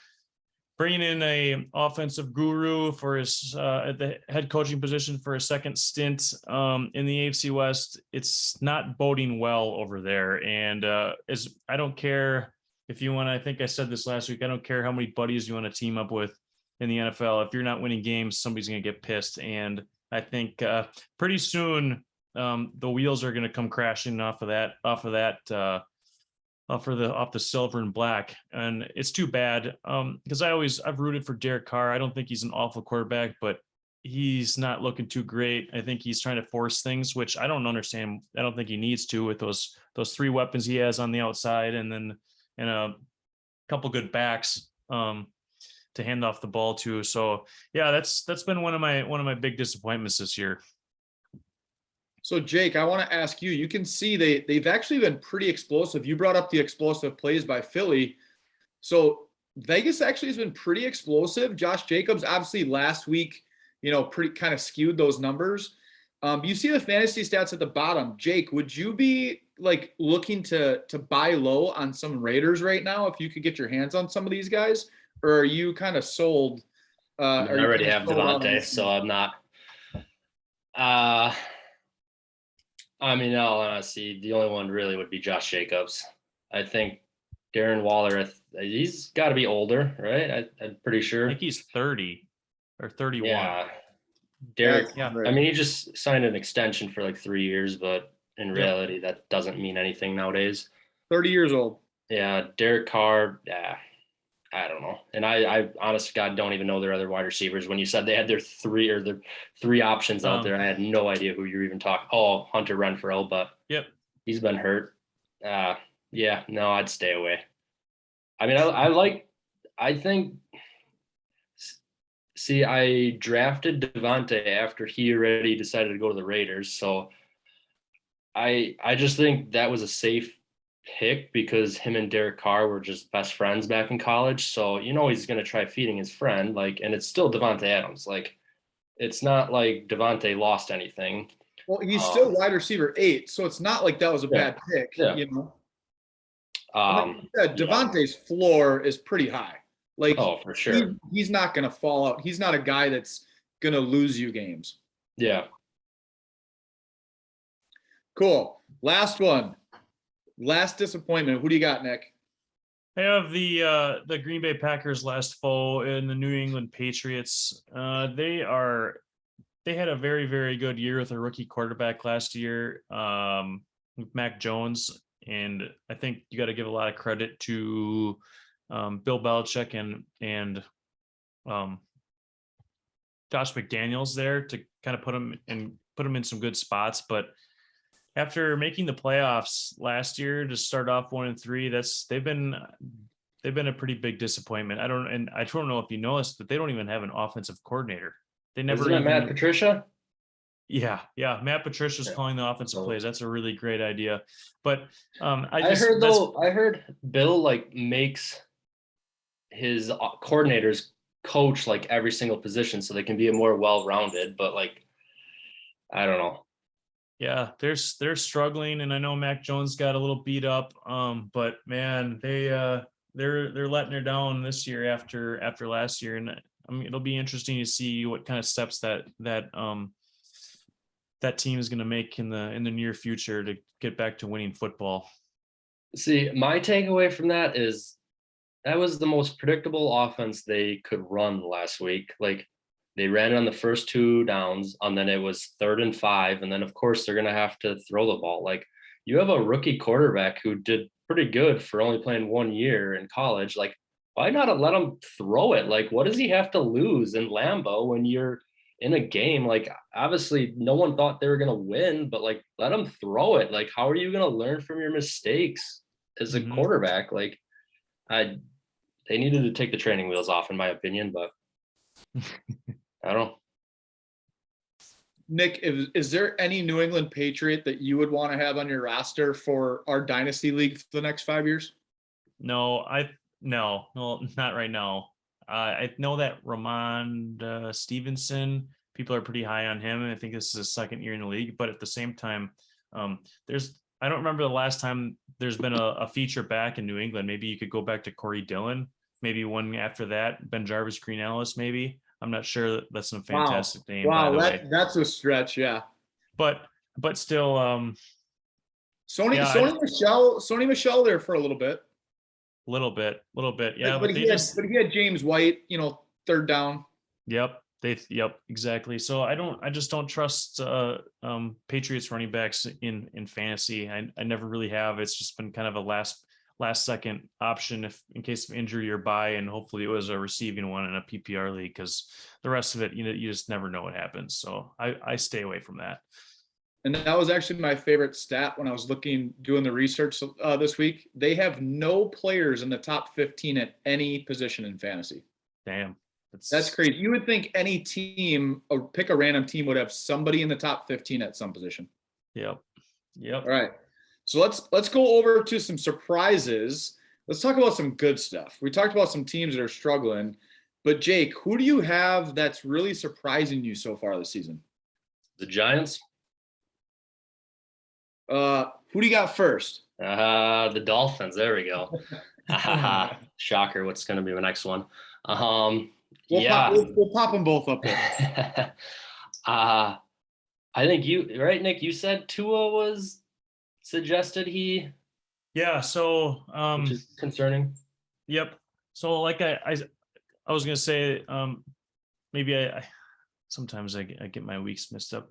bringing in a offensive guru for his at the head coaching position for a second stint in the AFC West, it's not boding well over there. And I don't care if you want. I think I said this last week. I don't care how many buddies you want to team up with in the NFL. If you're not winning games, somebody's going to get pissed. And I think pretty soon the wheels are going to come crashing off the silver and black. And it's too bad because I've rooted for Derek Carr. I don't think he's an awful quarterback, but he's not looking too great. I think he's trying to force things, which I don't understand. I don't think he needs to with those 3 weapons he has on the outside, and then a couple good backs to hand off the ball to. So yeah, that's been one of my big disappointments this year. So Jake, I want to ask you, you can see they've actually been pretty explosive. You brought up the explosive plays by Philly. So Vegas actually has been pretty explosive. Josh Jacobs, obviously last week, pretty kind of skewed those numbers. You see the fantasy stats at the bottom. Jake, would you be like looking to buy low on some Raiders right now if you could get your hands on some of these guys? Or are you kind of sold? I already have Devontae, so I'm not. I mean, in all honesty, the only one really would be Josh Jacobs. I think Darren Waller, he's got to be older, right? I'm pretty sure. I think he's 30 or 31. Yeah. Derek, yeah. I mean, he just signed an extension for like 3 years, but in reality, that doesn't mean anything nowadays. 30 years old. Yeah. Derek Carr, yeah. I don't know. And I honest to God, don't even know their other wide receivers. When you said they had their three options out there, I had no idea who you're even talking. Oh, Hunter Renfrow, but he's been hurt. Yeah, no, I'd stay away. I mean, I drafted Devontae after he already decided to go to the Raiders. So I just think that was a safe pick because him and Derek Carr were just best friends back in college. So, he's going to try feeding his friend, and it's still Devontae Adams. It's not like Devontae lost anything. Well, he's still wide receiver 8. So it's not like that was a bad pick, Like you said, Devontae's floor is pretty high. For sure. He's not going to fall out. He's not a guy that's going to lose you games. Yeah. Cool. Last one. Last disappointment. Who do you got, Nick? I have the Green Bay Packers last fall and the New England Patriots. They had a very, very good year with a rookie quarterback last year, with Mac Jones, and I think you got to give a lot of credit to Bill Belichick and Josh McDaniels there to kind of put them in some good spots, but after making the playoffs last year to start off 1-3, they've been a pretty big disappointment. I don't know if you noticed, but they don't even have an offensive coordinator. They never. Isn't that Matt Patricia? Yeah. Matt Patricia's calling the offensive plays. That's a really great idea. But I heard Bill makes his coordinators coach like every single position so they can be a more well-rounded, but like, I don't know. Yeah, they're struggling, and I know Mac Jones got a little beat up. But man, they're letting her down this year after last year, and I mean it'll be interesting to see what kind of steps that team is going to make in the near future to get back to winning football. See, my takeaway from that is that was the most predictable offense they could run last week. Like they ran it on the first 2 downs, and then it was 3rd and 5. And then of course they're going to have to throw the ball. Like you have a rookie quarterback who did pretty good for only playing 1 year in college. Like why not let him throw it? Like what does he have to lose in Lambeau when you're in a game? Like obviously no one thought they were going to win, but like let him throw it. Like how are you going to learn from your mistakes as a quarterback? Like they needed to take the training wheels off, in my opinion, but I don't know. Nick, is there any New England Patriot that you would want to have on your roster for our dynasty league for the next 5 years? No, not right now. I know that Ramon Stevenson, people are pretty high on him, and I think this is his 2nd year in the league. But at the same time, I don't remember the last time there's been a feature back in New England. Maybe you could go back to Corey Dillon. Maybe one after that, Ben Jarvis, Green Ellis. Maybe I'm not sure. That's a fantastic name, by the way. That's a stretch, yeah. But still, Sony Michelle there for a little bit. Little bit, yeah. But he had James White, 3rd down. Yep, exactly. So I just don't trust Patriots running backs in fantasy. I never really have. It's just been kind of a last second option if in case of injury or bye, and hopefully it was a receiving one in a PPR league, because the rest of it, you just never know what happens. So I stay away from that. And that was actually my favorite stat when I was doing the research this week. They have no players in the top 15 at any position in fantasy. Damn. That's crazy. You would think any team, or pick a random team, would have somebody in the top 15 at some position. Yep. All right. So let's go over to some surprises. Let's talk about some good stuff. We talked about some teams that are struggling, but Jake, who do you have that's really surprising you so far this season? The Giants. Who do you got first? The Dolphins. There we go. Shocker. What's going to be the next one? We'll pop them both up there. I think right, Nick, you said Tua was suggested so which is concerning. Yep. So like I was gonna say, maybe I sometimes I get my weeks messed up,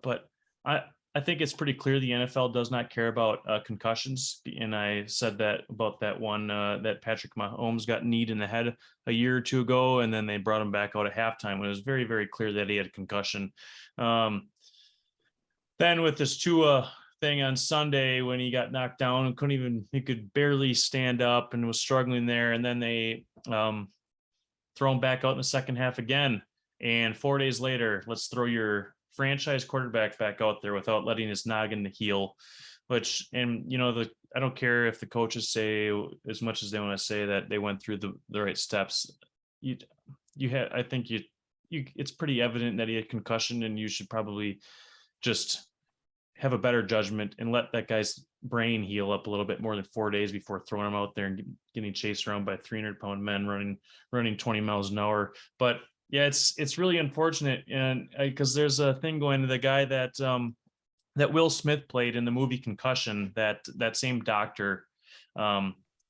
but I think it's pretty clear the NFL does not care about concussions. And I said that about that one that Patrick Mahomes got kneed in the head a year or 2 ago, and then they brought him back out at halftime when it was very, very clear that he had a concussion. Then with this Tua thing on Sunday, when he got knocked down and he could barely stand up and was struggling there. And then they throw him back out in the second half again. And 4 days later, let's throw your franchise quarterback back out there without letting his noggin heal, I don't care if the coaches say as much as they want to say that they went through the right steps. I think it's pretty evident that he had concussion, and you should probably just have a better judgment and let that guy's brain heal up a little bit more than 4 days before throwing him out there and getting chased around by 300-pound men running 20 miles an hour. But yeah, it's really unfortunate, and because there's a thing going to the guy that Will Smith played in the movie Concussion. That same doctor,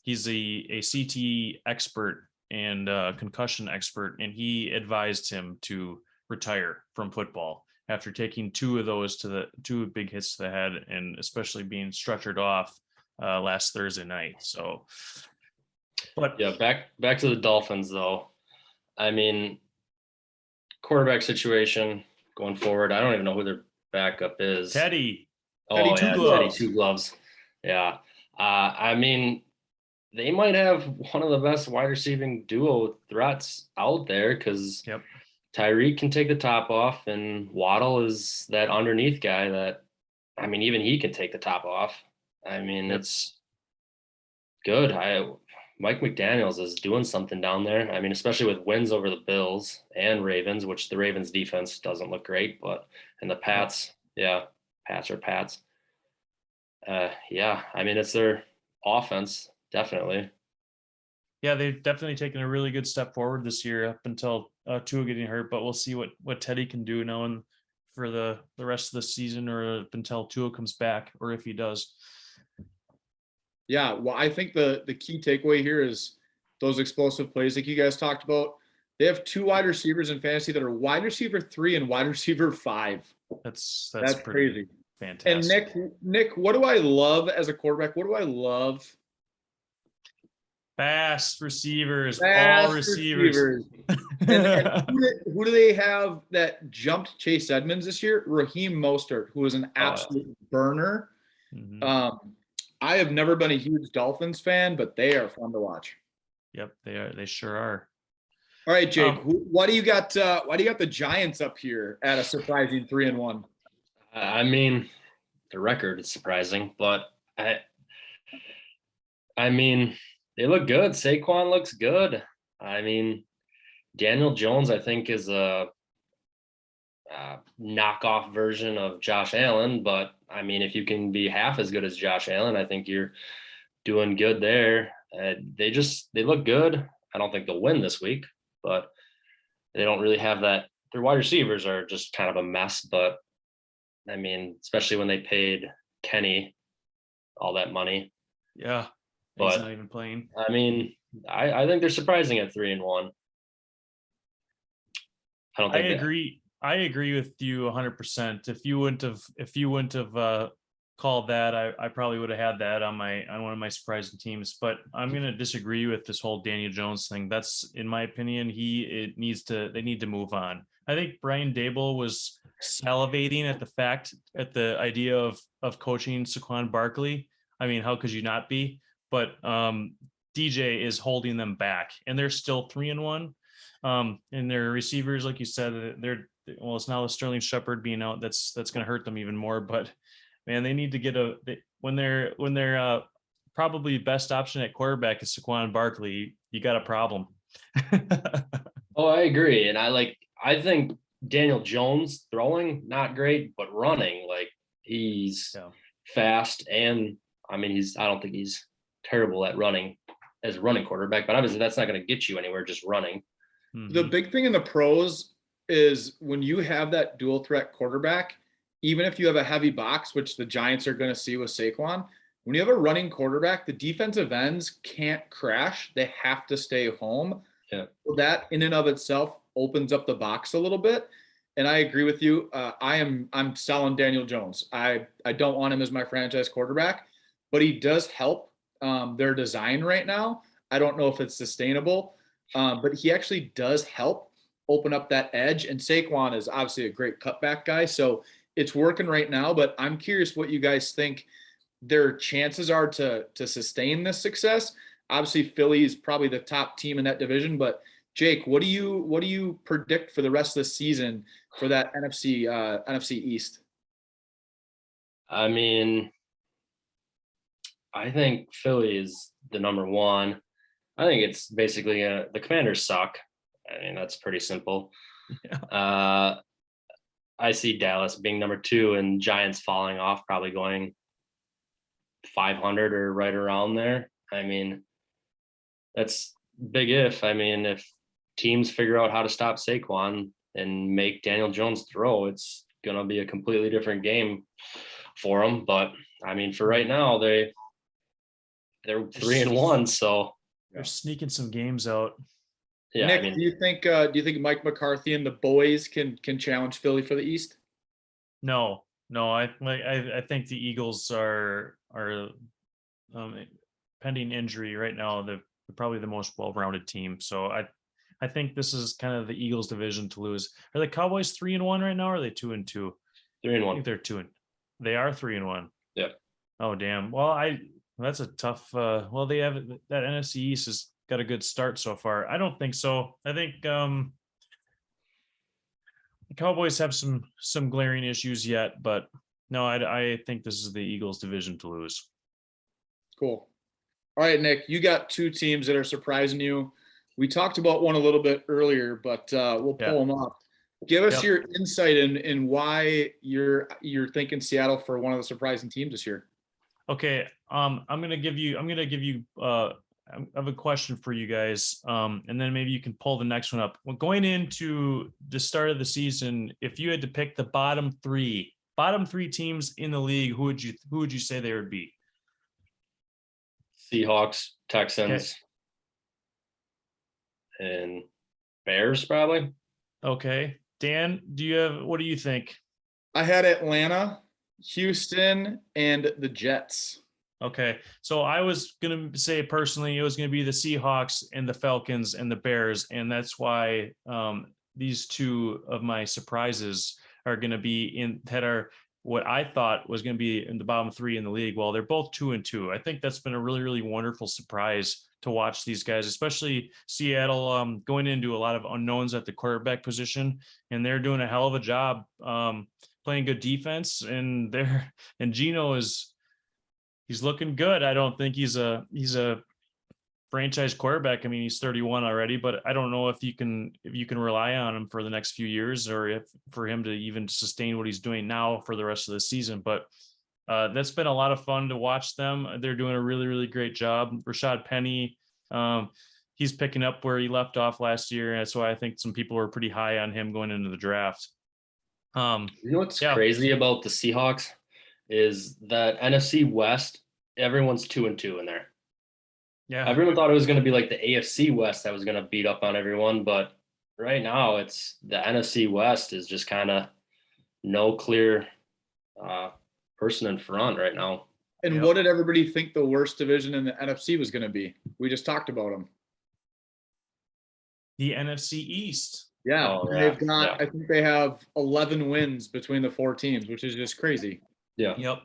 he's a CT expert and concussion expert, and he advised him to retire from football after taking 2 of those two big hits to the head, and especially being stretchered off last Thursday night. So, but yeah, back to the Dolphins though. I mean, quarterback situation going forward. I don't even know who their backup is. Teddy. Teddy Two Gloves. Yeah. I mean, they might have one of the best wide receiving duo threats out there, because Tyreek can take the top off, and Waddle is that underneath guy that, I mean, even he can take the top off. I mean, it's good. Mike McDaniels is doing something down there. I mean, especially with wins over the Bills and Ravens, which the Ravens defense doesn't look great, but and the Pats, yeah, Pats are Pats. Yeah, I mean, it's their offense, definitely. Yeah, they've definitely taken a really good step forward this year up until Tua getting hurt, but we'll see what Teddy can do now and for the rest of the season or up until Tua comes back or if he does. Yeah, well, I think the key takeaway here is those explosive plays like you guys talked about. They have 2 wide receivers in fantasy that are wide receiver 3 and wide receiver 5. That's That's pretty crazy. fantastic. And Nick, what do I love as a quarterback? What do I love? Fast receivers, all Fast receivers. And who do they have that jumped Chase Edmonds this year? Raheem Mostert, who was an absolute burner. I have never been a huge Dolphins fan, but they are fun to watch. Yep, they are. They sure are. All right, Jake, why do you got the Giants up here at a surprising 3-1? I mean, the record is surprising, but I mean, they look good. Saquon looks good. I mean, Daniel Jones, I think, is a knockoff version of Josh Allen. But I mean, if you can be half as good as Josh Allen, I think you're doing good there. They look good. I don't think they'll win this week, but they don't really have that. Their wide receivers are just kind of a mess. But I mean, especially when they paid Kenny all that money. Yeah, but he's not even playing. I mean, I think they're surprising at 3-1. I agree. I agree with you 100%. If you wouldn't have called that, I probably would have had that on one of my surprising teams. But I'm going to disagree with this whole Daniel Jones thing. That's, in my opinion, they need to move on. I think Brian Daboll was salivating at the idea of coaching Saquon Barkley. I mean, how could you not be? But DJ is holding them back, and they're still 3-1. And their receivers, like you said, it's now the Sterling Shepard being out. That's going to hurt them even more. But man, they need to get when they're probably best option at quarterback is Saquon Barkley. You got a problem. Oh, I agree, and I think Daniel Jones throwing not great, but running he's fast, and I mean I don't think he's terrible at running as a running quarterback, but obviously that's not going to get you anywhere just running. The big thing in the pros is when you have that dual threat quarterback, even if you have a heavy box, which the Giants are going to see with Saquon, when you have a running quarterback, the defensive ends can't crash. They have to stay home. Yeah. So that in and of itself opens up the box a little bit. And I agree with you. I'm selling Daniel Jones. I don't want him as my franchise quarterback, but he does help their design right now. I don't know if it's sustainable, but he actually does help open up that edge. And Saquon is obviously a great cutback guy. So it's working right now, but I'm curious what you guys think their chances are to sustain this success. Obviously, Philly is probably the top team in that division, but Jake, what do you predict for the rest of the season for that NFC East? I mean, I think Philly is the number one. I think it's basically the Commanders suck. I mean, that's pretty simple. Yeah. I see Dallas being number 2 and Giants falling off, probably going 500 or right around there. I mean, that's big if. I mean, if teams figure out how to stop Saquon and make Daniel Jones throw, it's going to be a completely different game for them. But I mean, for right now, they're 3-1, so they're sneaking some games out. Yeah, Nick, I mean, do you think Mike McCarthy and the boys can challenge Philly for the East? No. I think the Eagles are pending injury right now. They're probably the most well-rounded team. So I think this is kind of the Eagles' division to lose. Are the Cowboys 3-1 right now? Or are they 2-2? 3-1. I think they're 2. They are 3-1. Yeah. Oh damn. Well, that's a tough. Well, they have that NFC East has got a good start so far. I don't think so. I think the Cowboys have some glaring issues yet, but no, I think this is the Eagles' division to lose. Cool. All right, Nick, you got two teams that are surprising you. We talked about one a little bit earlier, but we'll pull them up. Give us your insight in why you're thinking Seattle for one of the surprising teams this year. Okay, I'm gonna give you I have a question for you guys, and then maybe you can pull the next one up. Well, going into the start of the season, if you had to pick the bottom three teams in the league, who would you say they would be? Seahawks, Texans, and Bears probably. Okay, Dan, what do you think? I had Atlanta, Houston, and the Jets. Okay, so I was gonna say personally, it was gonna be the Seahawks and the Falcons and the Bears, and that's why these two of my surprises are gonna be that are what I thought was gonna be in the bottom three in the league. Well, they're both 2-2. I think that's been a really, really wonderful surprise to watch these guys, especially Seattle going into a lot of unknowns at the quarterback position, and they're doing a hell of a job playing good defense, and Geno he's looking good. I don't think he's a franchise quarterback. I mean, he's 31 already, but I don't know if you can rely on him for the next few years, or if for him to even sustain what he's doing now for the rest of the season. But that's been a lot of fun to watch them. They're doing a really, really great job. Rashad Penny, he's picking up where he left off last year. And so I think some people were pretty high on him going into the draft. You know what's crazy about the Seahawks is that NFC West, everyone's 2-2 in there. Yeah. Everyone thought it was going to be like the AFC West that was going to beat up on everyone, but right now it's the NFC West is just kind of no clear person in front right now. And what did everybody think the worst division in the NFC was going to be? We just talked about them. The NFC East. Yeah, they've got. I think they have 11 wins between the four teams, which is just crazy. Yeah. Yep.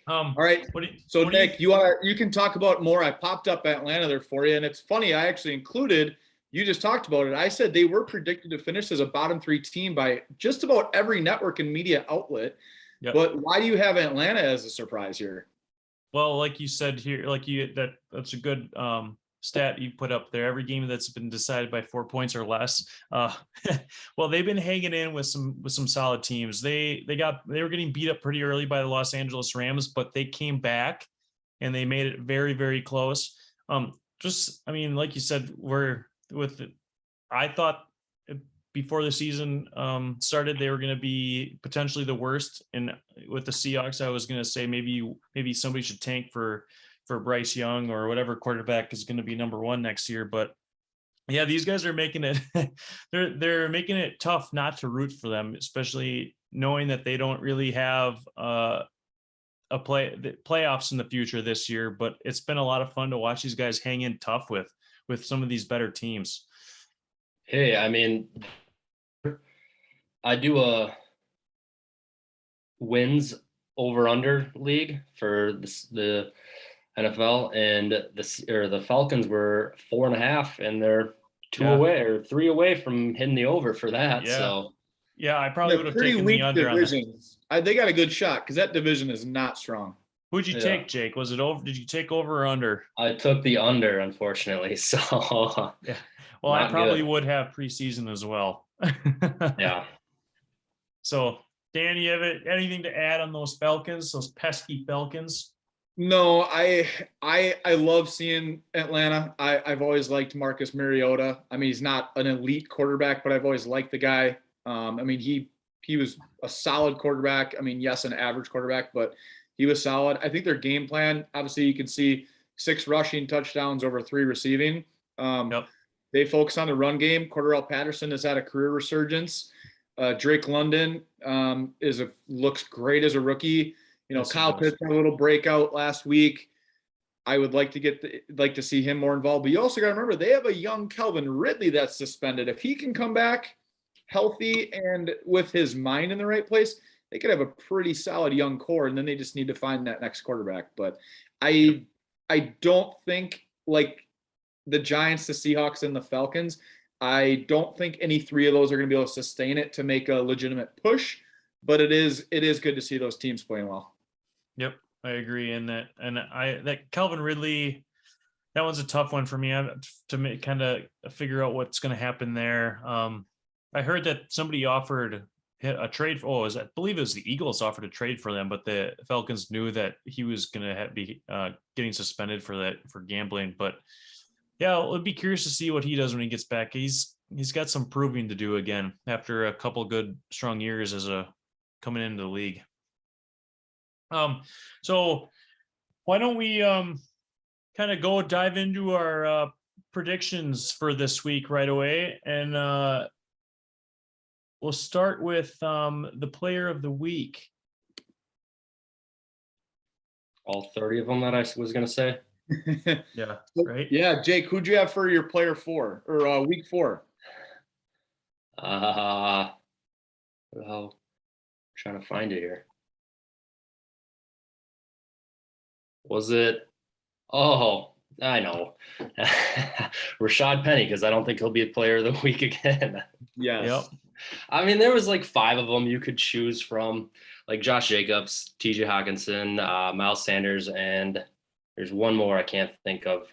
All right. So Nick, you can talk about more. I popped up Atlanta there for you, and it's funny. I actually included. You just talked about it. I said they were predicted to finish as a bottom three team by just about every network and media outlet. Yep. But why do you have Atlanta as a surprise here? Well, like you said here, that's a good stat you put up there. Every game that's been decided by 4 points or less. Well, they've been hanging in with some solid teams. They were getting beat up pretty early by the Los Angeles Rams, but they came back and they made it very, very close. Like you said, I thought before the season started, they were going to be potentially the worst. And with the Seahawks, I was going to say maybe somebody should tank for Bryce Young or whatever quarterback is going to be number one next year. But yeah, these guys are making it they're making it tough not to root for them, especially knowing that they don't really have playoffs in the future this year. But it's been a lot of fun to watch these guys hang in tough with some of these better teams. Hey, I mean, I do a wins over under league for the NFL, and the Falcons were 4.5, and they're 2 away or 3 away from hitting the over for that. Yeah. So yeah, I probably would have taken the under divisions. They got a good shot because that division is not strong. Who'd you take, Jake? Was it over? Did you take over or under? I took the under, unfortunately. So yeah. Well, I probably would have preseason as well. Yeah. So, Dan, you have anything to add on those Falcons, those pesky Falcons? No, I love seeing Atlanta. I've always liked Marcus Mariota. I mean, he's not an elite quarterback, but I've always liked the guy. I mean, he was a solid quarterback. I mean, yes, an average quarterback, but he was solid. I think their game plan, obviously you can see 6 rushing touchdowns over 3 receiving. They focus on the run game. Cordarrelle Patterson has had a career resurgence. Drake London looks great as a rookie. You know, Kyle Pitts had a little breakout last week. I would like to see him more involved. But you also got to remember they have a young Calvin Ridley that's suspended. If he can come back healthy and with his mind in the right place, they could have a pretty solid young core. And then they just need to find that next quarterback. But I don't think like the Giants, the Seahawks, and the Falcons, I don't think any 3 of those are going to be able to sustain it to make a legitimate push. But it is good to see those teams playing well. Yep. I agree in that. And that Calvin Ridley, that one's a tough one for me to kind of figure out what's going to happen there. I heard that somebody offered a trade. I believe it was the Eagles offered a trade for them, but the Falcons knew that he was going to be getting suspended for gambling. But yeah, I'll be curious to see what he does when he gets back. He's got some proving to do again after a couple good strong years coming into the league. So why don't we kind of dive into our predictions for this week right away, and we'll start with the player of the week. All 30 of them that I was going to say. Yeah, right. Yeah, Jake, who'd you have for your player 4 or week 4? Well, trying to find it here. Was it? Oh, I know. Rashad Penny, because I don't think he'll be a player of the week again. Yes. Yep. I mean, there was like 5 of them you could choose from, like Josh Jacobs, TJ Hawkinson, Miles Sanders, and there's one more I can't think of.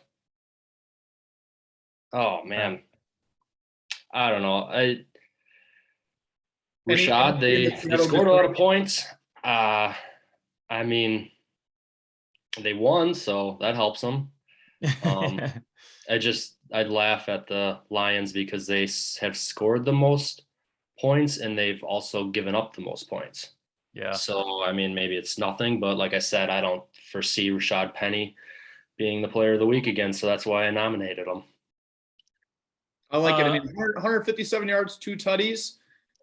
Oh man, I don't know. Rashad, they scored a lot of points. I mean, they won, so that helps them. I'd laugh at the Lions because they have scored the most points and they've also given up the most points. Yeah. So, I mean, maybe it's nothing, but like I said, I don't foresee Rashad Penny being the player of the week again. So that's why I nominated him. I like it. I mean, 157 yards, 2 tutties.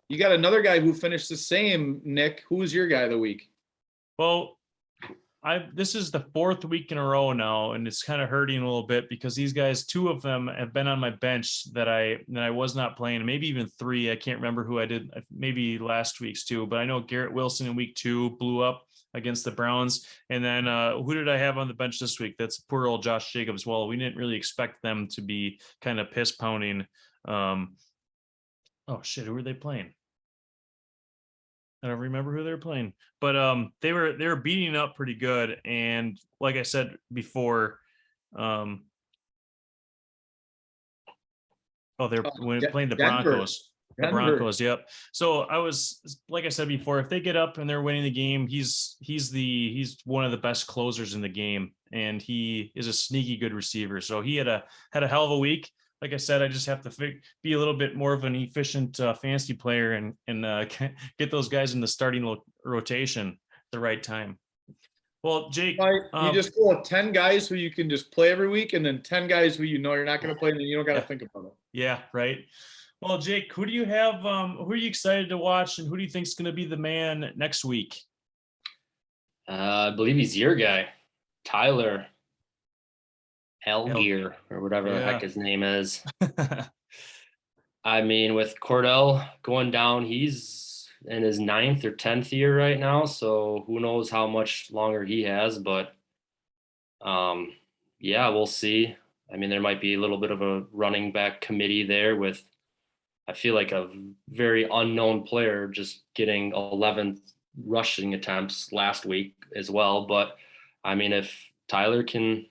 You got another guy who finished the same, Nick. Who's your guy of the week? Well, this is the 4th week in a row now, and it's kind of hurting a little bit because these guys, 2 of them have been on my bench that I was not playing, maybe even 3. I can't remember who I did, maybe last week's too, but I know Garrett Wilson in week 2 blew up against the Browns. And then who did I have on the bench this week? That's poor old Josh Jacobs. Well, we didn't really expect them to be kind of piss pounding. Oh shit, who were they playing? I don't remember who they were playing, but they were beating up pretty good. And like I said before, they're playing the Broncos. The Broncos, yep. So I was, like I said before, if they get up and they're winning the game, he's one of the best closers in the game, and he is a sneaky good receiver. So he had a hell of a week. Like I said, I just have to be a little bit more of an efficient fantasy player and get those guys in the starting rotation at the right time. Well, Jake, you just go with 10 guys who you can just play every week, and then 10 guys who you know you're not going to play, and then you don't got to think about it. Yeah, right. Well, Jake, who do you have? Who are you excited to watch, and who do you think is going to be the man next week? I believe he's your guy, Tyler Algier, or whatever the heck his name is. I mean, with Cordell going down, he's in his 9th or 10th year right now, so who knows how much longer he has, but yeah, we'll see. I mean, there might be a little bit of a running back committee there with, I feel like, a very unknown player just getting 11 rushing attempts last week as well. But I mean, if Tyler can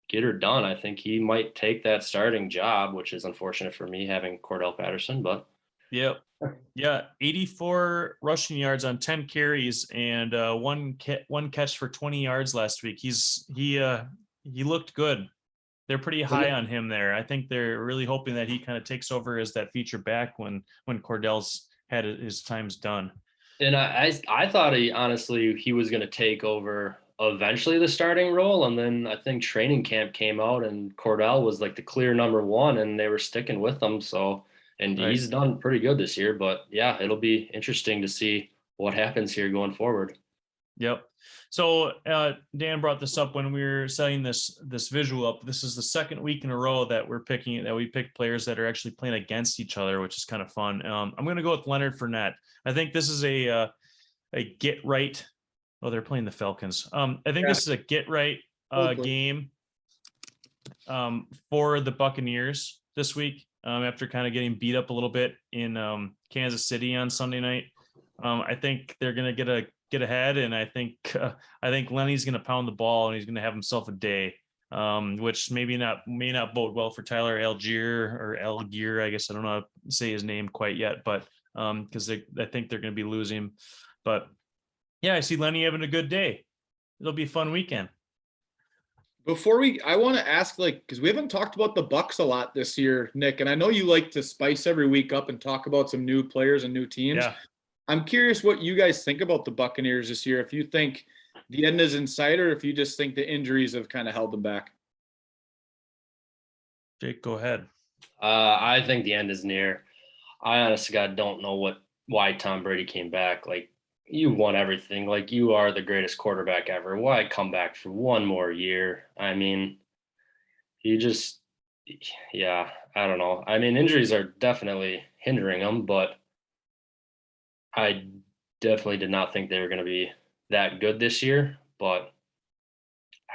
get her done, I think he might take that starting job, which is unfortunate for me having Cordell Patterson, but yeah, 84 rushing yards on 10 carries and one catch for 20 yards last week. He looked good. They're pretty high on him there. I think they're really hoping that he kind of takes over as that feature back when Cordell's had his times done. And I thought he was going to take over eventually the starting role, and then I think training camp came out and Cordell was like the clear number 1, and they were sticking with him. So, and he's done pretty good this year. But yeah, it'll be interesting to see what happens here going forward. Yep. So Dan brought this up when we were setting this visual up. This is the 2nd week in a row that we picked players that are actually playing against each other, which is kind of fun. I'm going to go with Leonard Fournette. I think this is a get right. Oh, they're playing the Falcons. I think this is a get right game for the Buccaneers this week after kind of getting beat up a little bit in Kansas City on Sunday night. I think they're going to get get ahead, and I think Lenny's going to pound the ball and he's going to have himself a day, which may not bode well for Tyler Algier. I guess I don't know how to say his name quite yet, but because I think they're going to be losing. But yeah, I see Lenny having a good day. It'll be a fun weekend. I want to ask, because we haven't talked about the Bucks a lot this year, Nick, and I know you like to spice every week up and talk about some new players and new teams. Yeah. I'm curious what you guys think about the Buccaneers this year. If you think the end is in sight, or if you just think the injuries have kind of held them back. Jake, go ahead. I think the end is near. I honestly, God, don't know why Tom Brady came back. Like, you won everything. Like, you are the greatest quarterback ever. Why come back for one more year? I mean, I don't know. I mean, injuries are definitely hindering him, but I definitely did not think they were going to be that good this year. But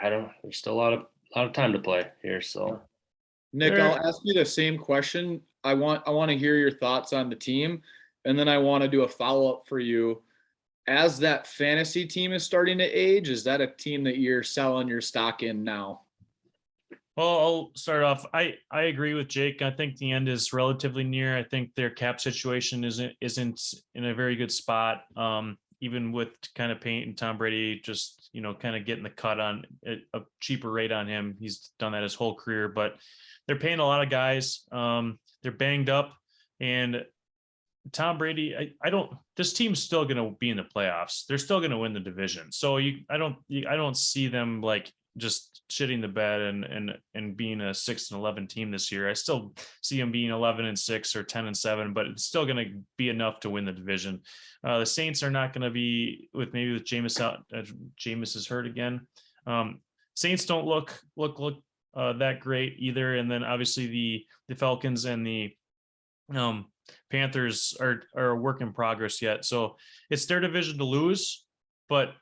there's still a lot of time to play here. So, Nick, I'll ask you the same question. I want to hear your thoughts on the team, and then I want to do a follow-up for you. As that fantasy team is starting to age, is that a team that you're selling your stock in now? Well, I'll start off. I agree with Jake. I think the end is relatively near. I think their cap situation isn't in a very good spot. Even with kind of Payne and Tom Brady, just kind of getting the cut on a cheaper rate on him. He's done that his whole career, but they're paying a lot of guys. They're banged up, and Tom Brady, this team's still going to be in the playoffs. They're still going to win the division. So I don't see them like just shitting the bed and being a 6-11 team this year. I still see them being 11-6 or 10-7, but it's still going to be enough to win the division. The Saints are not going to be with Jameis out. Jameis is hurt again. Saints don't look that great either. And then obviously the Falcons and the Panthers are a work in progress yet. So it's their division to lose. But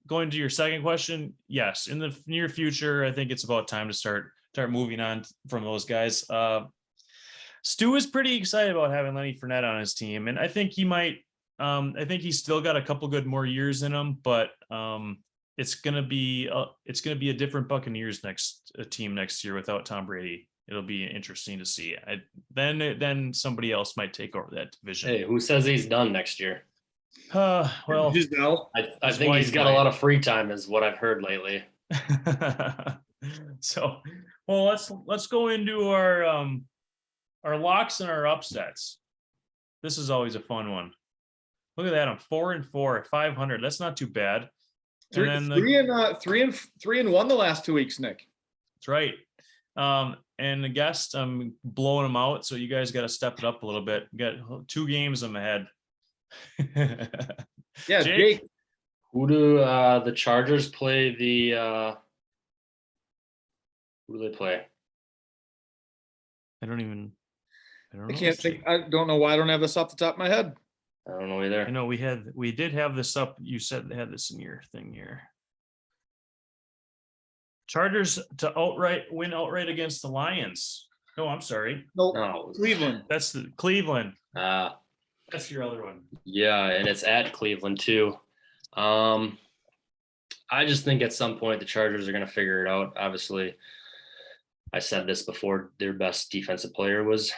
going to your second question, yes, in the near future, I think it's about time to start moving on from those guys. Stu is pretty excited about having Lenny Fournette on his team, and I think he might. I think he's still got a couple good more years in him, but it's gonna be a different Buccaneers team next year without Tom Brady. It'll be interesting to see. Then somebody else might take over that division. Hey, who says he's done next year? Well, I think he's got a lot of free time, is what I've heard lately. So, well, let's go into our locks and our upsets. This is always a fun one. Look at that! I'm 4-4 at 500. That's not too bad. Three and 1 the last 2 weeks, Nick. That's right. And the guest, I'm blowing them out, so you guys got to step it up a little bit. You got 2 games I'm ahead. Yeah, Jake. Who do the Chargers play? Who do they play? I don't know. I can't think. I don't know why I don't have this off the top of my head. I don't know either. I know we did have this up. You said they had this in your thing here. Chargers to win outright against the Lions. No, I'm sorry. No, Cleveland. That's the Cleveland. That's your other one. Yeah, and it's at Cleveland too. I just think at some point the Chargers are going to figure it out. Obviously, I said this before, their best defensive player was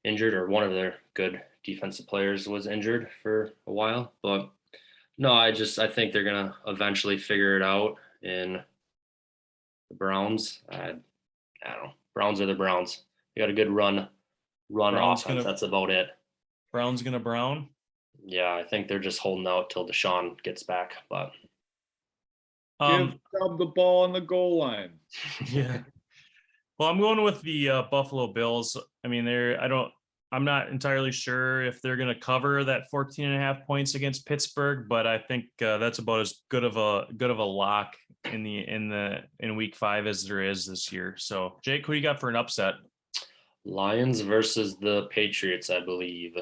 injured, or one of their good defensive players was injured for a while. But no, I think they're going to eventually figure it out. And the Browns, I don't know. Browns are the Browns. They got a good run offense. That's about it. Brown's gonna Brown. Yeah, I think they're just holding out till Deshaun gets back. But give them the ball on the goal line. Yeah. Well, I'm going with the Buffalo Bills. I mean, I'm not entirely sure if they're going to cover that 14.5 points against Pittsburgh, but I think that's about as good of a lock in week 5 as there is this year. So, Jake, who you got for an upset? Lions versus the Patriots, I believe.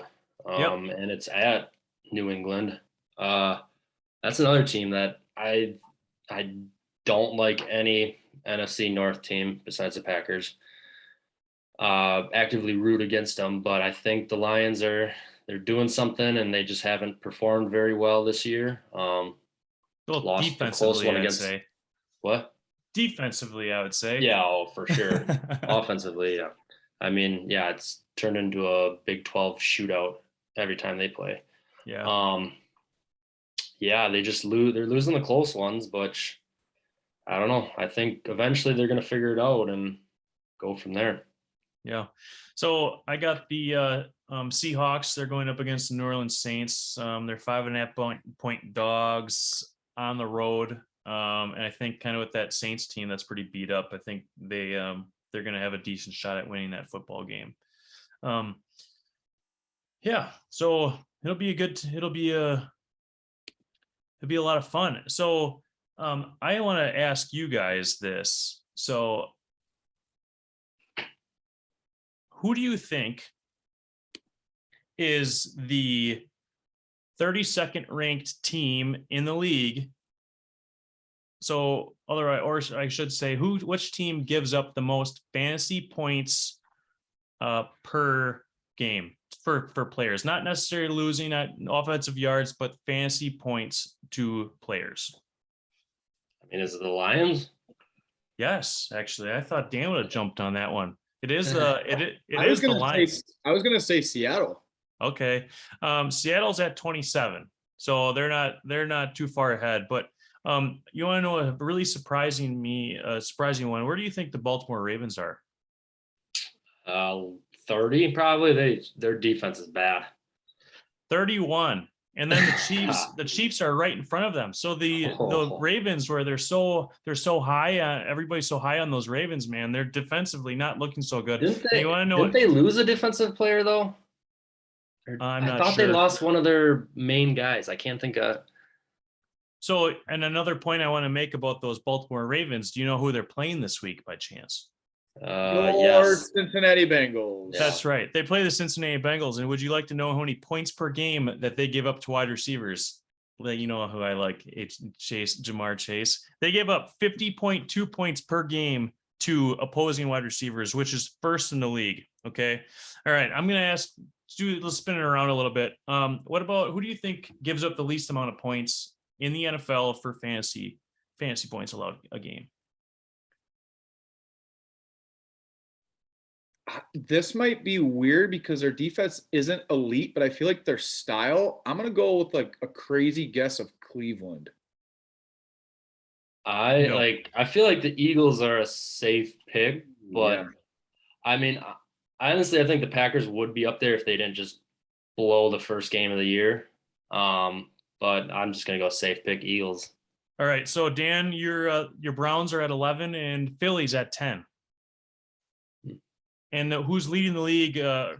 And it's at New England. That's another team that I don't like any NFC North team besides the Packers. Actively root against them, but I think the Lions are they're doing something and they just haven't performed very well this year. Well, Lost a close defensively, one I'd against say. what? Defensively, I would say. Yeah, oh, for sure. Offensively, yeah. I mean, yeah, it's turned into a Big 12 shootout every time they play. Yeah. Yeah, they just lose. They're losing the close ones, but I don't know. I think eventually they're going to figure it out and go from there. Yeah. So I got the Seahawks. They're going up against the New Orleans Saints. They're 5.5 point dogs on the road. And I think kind of with that Saints team that's pretty beat up, I think they're going to have a decent shot at winning that football game. Yeah. So it'll be a lot of fun. So I want to ask you guys this. So who do you think is the 32nd ranked team in the league? So otherwise, or I should say, which team gives up the most fantasy points per game for players? Not necessarily losing at offensive yards, but fantasy points to players. I mean, is it the Lions? Yes, actually, I thought Dan would have jumped on that one. It is the Lions. I was gonna say Seattle. Okay. Seattle's at 27. So they're not too far ahead. But you want to know a really surprising one. Where do you think the Baltimore Ravens are? 30 probably. Their defense is bad. 31. And then the Chiefs are right in front of them. So the Ravens, where they're so high, everybody's so high on those Ravens, man. They're defensively not looking so good. Didn't they lose a defensive player though? I thought they lost one of their main guys. I can't think of. So, and another point I want to make about those Baltimore Ravens, do you know who they're playing this week by chance? Yes. Cincinnati Bengals. Yeah. That's right. They play the Cincinnati Bengals. And would you like to know how many points per game that they give up to wide receivers? Well, you know who I like, Jamar Chase. They give up 50.2 points per game to opposing wide receivers, which is first in the league. Okay. All right. I'm going to let's spin it around a little bit. What about, who do you think gives up the least amount of points in the NFL for fantasy points allowed a game? This might be weird because their defense isn't elite, but I feel like their style, I'm going to go with like a crazy guess of Cleveland. I feel like the Eagles are a safe pick, but yeah. I mean, honestly, I think the Packers would be up there if they didn't just blow the first game of the year. But I'm just going to go safe pick Eagles. All right. So Dan, your Browns are at 11 and Philly's at 10. And who's leading the league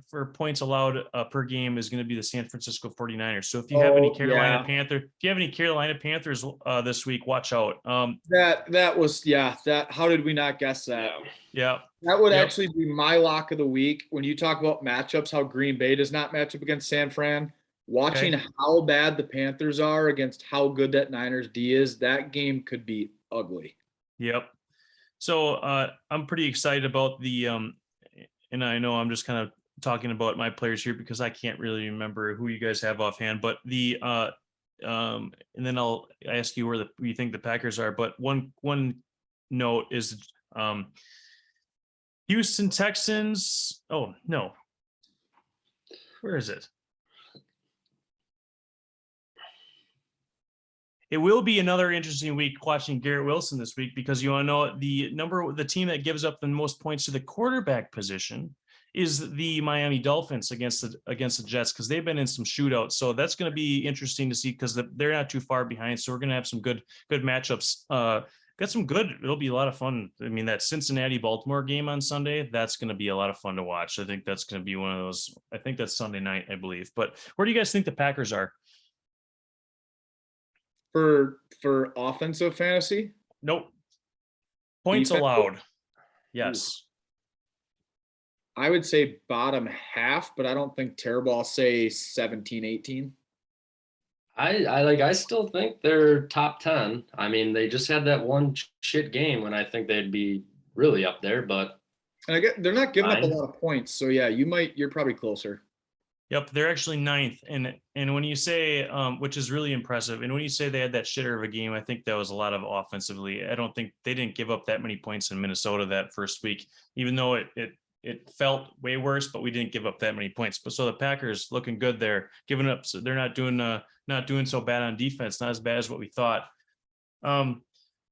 for points allowed per game is going to be the San Francisco 49ers. So if you have any Carolina Panthers this week, watch out. How did we not guess that? Yeah. That would actually be my lock of the week. When you talk about matchups, how Green Bay does not match up against San Fran, watching how bad the Panthers are against how good that Niners D is, that game could be ugly. Yep. So I'm pretty excited about the and I know I'm just kind of talking about my players here because I can't really remember who you guys have offhand, but the and then I'll ask you where you think the Packers are. But one note is Houston Texans. Oh no, where is it? It will be another interesting week watching Garrett Wilson this week because you want to know the team that gives up the most points to the quarterback position is the Miami Dolphins against the Jets because they've been in some shootouts. So that's going to be interesting to see because they're not too far behind. So we're going to have some good matchups. It'll be a lot of fun. I mean, that Cincinnati Baltimore game on Sunday, that's going to be a lot of fun to watch. I think that's going to be one of those. I think that's Sunday night, I believe. But where do you guys think the Packers are? For offensive fantasy? Nope. Points allowed. Yes. I would say bottom half, but I don't think terrible. I'll say 17, 18. I still think they're top 10. I mean, they just had that one shit game when I think they'd be really up there, but and they're not giving up a lot of points. So yeah, you're probably closer. Yep, they're actually ninth, and when you say, which is really impressive, and when you say they had that shitter of a game, I think that was a lot of offensively. I don't think they didn't give up that many points in Minnesota that first week, even though it felt way worse, but we didn't give up that many points. But so the Packers looking good there, giving up, so they're not doing so bad on defense, not as bad as what we thought. All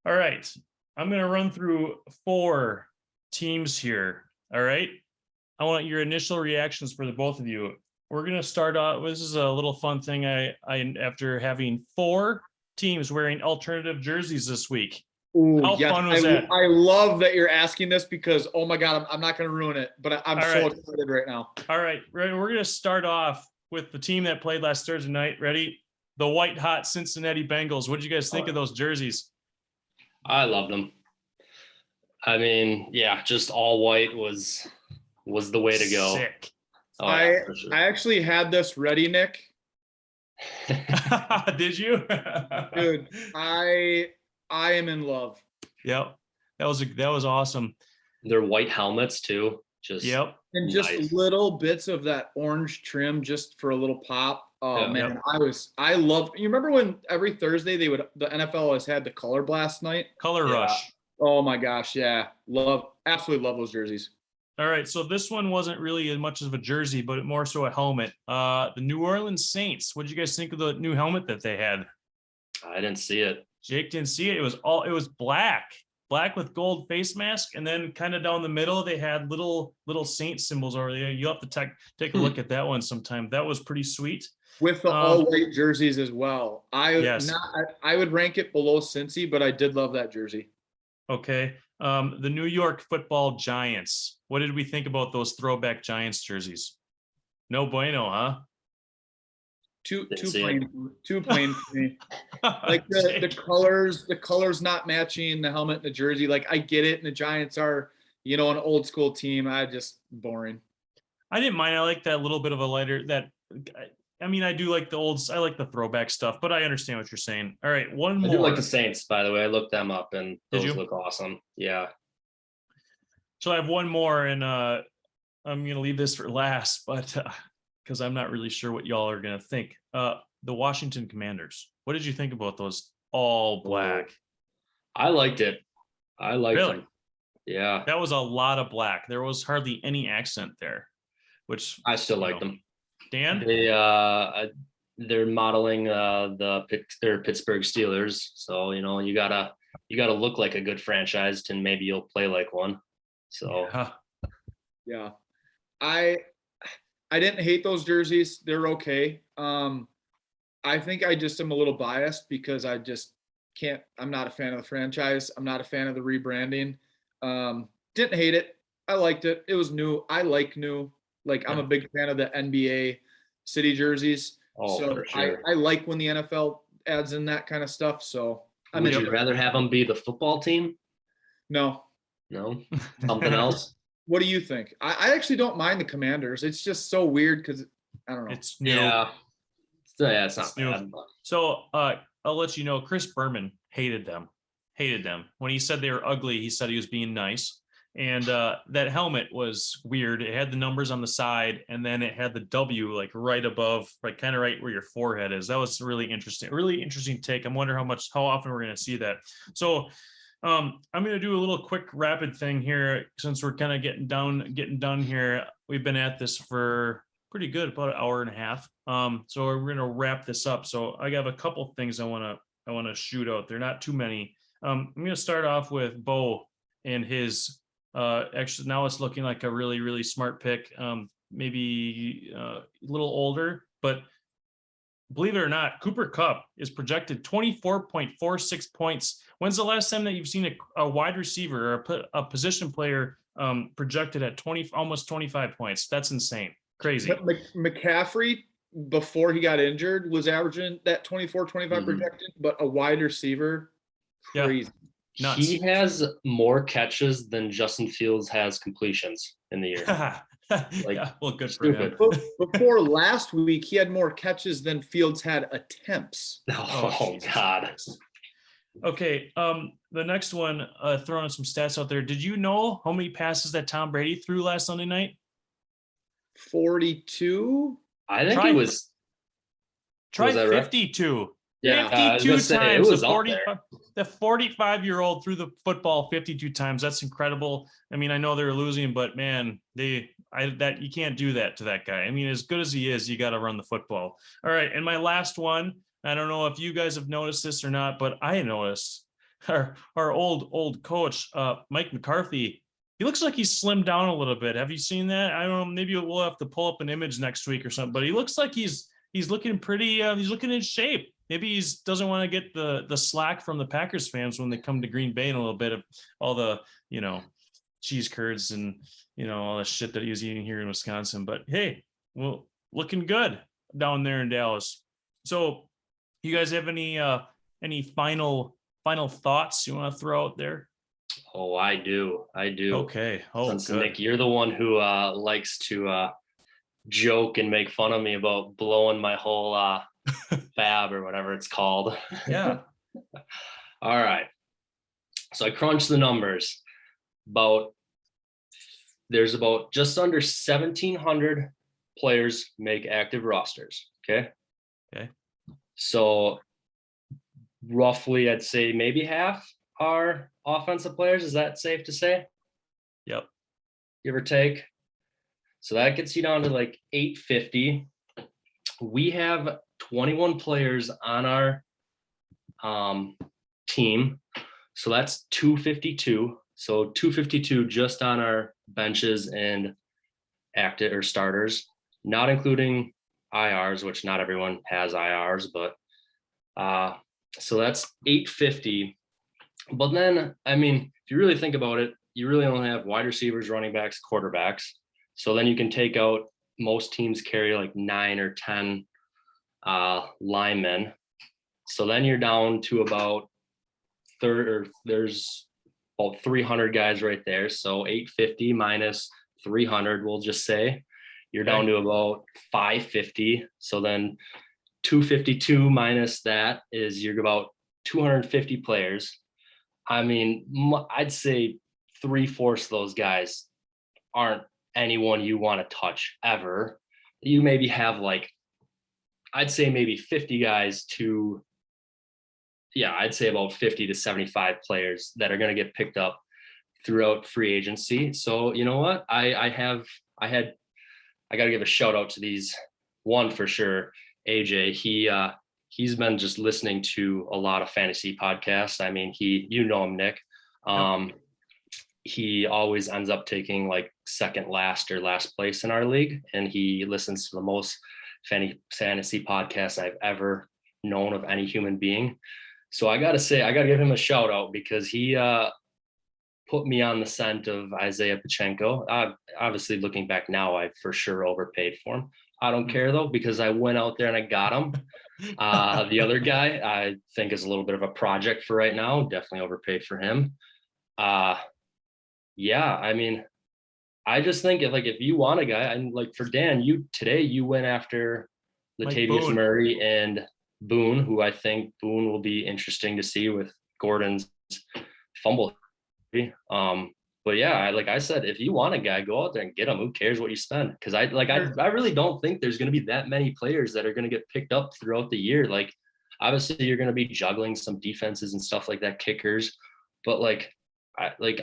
right, I'm gonna run through 4 teams here. All right, I want your initial reactions for the both of you. We're going to start off. This is a little fun thing. I after having 4 teams wearing alternative jerseys this week. Ooh, How yes. fun was that? I love that you're asking this because, oh my God, I'm not going to ruin it, but I'm so excited right now. All right. We're going to start off with the team that played last Thursday night. Ready? The white hot Cincinnati Bengals. What did you guys think of those jerseys? I loved them. I mean, yeah, just all white was the way to go. Sick. Oh, yeah, for I actually had this ready, Nick. Did you? Dude, I am in love. Yep. That was awesome. Their white helmets too. Just yep. And just nice. little bits of that orange trim just for a little pop. Oh Yeah. man, I love. You remember when every Thursday the NFL has had the color blast night? Color rush. Oh my gosh, yeah. Absolutely love those jerseys. All right, so this one wasn't really as much of a jersey, but more so a helmet. The New Orleans Saints. What did you guys think of the new helmet that they had? I didn't see it. Jake didn't see it. It was black with gold face mask, and then kind of down the middle they had little Saint symbols over there. You have to take a look at that one sometime. That was pretty sweet. With the all white jerseys as well. I would rank it below Cincy, but I did love that jersey. Okay. The New York Football Giants. What did we think about those throwback Giants jerseys? No bueno, huh? Too plain for me. Like the colors not matching the helmet and the jersey. Like I get it, and the Giants are, an old school team. Boring. I didn't mind. I like that little bit of a lighter. I mean, I do like I like the throwback stuff, but I understand what you're saying. All right, one more. I do like the Saints, by the way. I looked them up, and those look awesome. Yeah. So I have one more, and I'm going to leave this for last, but because I'm not really sure what y'all are going to think. The Washington Commanders. What did you think about those all black? I liked it. I liked really? them. Yeah. That was a lot of black. There was hardly any accent there, which I still like them. Dan? They're modeling their Pittsburgh Steelers. So, you gotta look like a good franchise, and maybe you'll play like one. So yeah. I didn't hate those jerseys. They're okay. I think I just am a little biased because I'm not a fan of the franchise. I'm not a fan of the rebranding. Didn't hate it. I liked it. It was new. I like new. Like I'm a big fan of the NBA city jerseys. Oh, so for sure. I like when the NFL adds in that kind of stuff. So would you rather have them be the football team? No. Something else? What do you think? I actually don't mind the Commanders. It's just so weird because I don't know. It's new. Yeah. So, yeah, it's not bad. So I'll let you know, Chris Berman hated them. When he said they were ugly, he said he was being nice. And that helmet was weird. It had the numbers on the side, and then it had the W like right above, like kind of right where your forehead is. That was really interesting take. I'm wondering how often we're going to see that. So I'm going to do a little quick rapid thing here since we're kind of getting done here. We've been at this for pretty good, about an hour and a half. So we're going to wrap this up. So I have a couple things I want to shoot out. They're not too many. I'm going to start off with Bo and his. Actually, now it's looking like a really, really smart pick. Maybe a little older, but believe it or not, Cooper Kupp is projected 24.46 points. When's the last time that you've seen a wide receiver or a position player projected at almost 25 points? That's insane. Crazy. But McCaffrey, before he got injured, was averaging that 24, 25 projected, but a wide receiver, crazy. Yeah. Nuts. He has more catches than Justin Fields has completions in the year. Well, good for him. Before last week, he had more catches than Fields had attempts. Oh God. Okay. The next one, throwing some stats out there. Did you know how many passes that Tom Brady threw last Sunday night? 42. I think Try- it was. Try Was that right? 52. Yeah, 52 say, it times. was up there. The 45-year-old threw the football 52 times. That's incredible. I mean, I know they were losing, but man, you can't do that to that guy. I mean, as good as he is, you got to run the football. All right, and my last one. I don't know if you guys have noticed this or not, but I noticed our old coach, Mike McCarthy. He looks like he's slimmed down a little bit. Have you seen that? I don't know. Maybe we'll have to pull up an image next week or something. But he looks like he's looking pretty. He's looking in shape. Maybe he doesn't want to get the slack from the Packers fans when they come to Green Bay in a little bit of all the cheese curds and all the shit that he was eating here in Wisconsin. But hey, well, looking good down there in Dallas. So, you guys have any final thoughts you want to throw out there? Oh, I do. Okay. Oh, Since good. Nick, you're the one who likes to joke and make fun of me about blowing my whole fab or whatever it's called. Yeah. All right. So I crunched the numbers. There's about just under 1,700 players make active rosters. Okay. So roughly, I'd say maybe half are offensive players. Is that safe to say? Yep. Give or take. So that gets you down to like 850. We have 21 players on our team. So that's 252. So 252 just on our benches and active or starters, not including IRs, which not everyone has IRs, but so that's 850. But then, I mean, if you really think about it, you really only have wide receivers, running backs, quarterbacks. So then you can take out, most teams carry like 9 or 10 linemen. So then you're down to about there's about 300 guys right there. So 850 minus 300, we'll just say you're down to about 550. So then 252 minus that is you're about 250 players. I mean, I'd say 3/4 of those guys aren't anyone you want to touch ever. You maybe have like, I'd say maybe 50 guys to, I'd say about 50 to 75 players that are going to get picked up throughout free agency. So you know what? I got to give a shout out to these. One for sure, AJ. He's been just listening to a lot of fantasy podcasts. I mean, you know him, Nick. He always ends up taking like second last or last place in our league, and he listens to the most fantasy podcasts I've ever known of any human being. So I got to give him a shout out because he put me on the scent of Isaiah Pachenko. Obviously, looking back now, I for sure overpaid for him. I don't care though, because I went out there and I got him. The other guy I think is a little bit of a project for right now. Definitely overpaid for him. I mean, I just think if you want a guy, and like for Dan, you went after Latavius Murray and Boone, who I think Boone will be interesting to see with Gordon's fumble. But yeah, like I said, if you want a guy, go out there and get him. Who cares what you spend? Because I really don't think there's going to be that many players that are going to get picked up throughout the year. Like, obviously, you're going to be juggling some defenses and stuff like that, kickers. But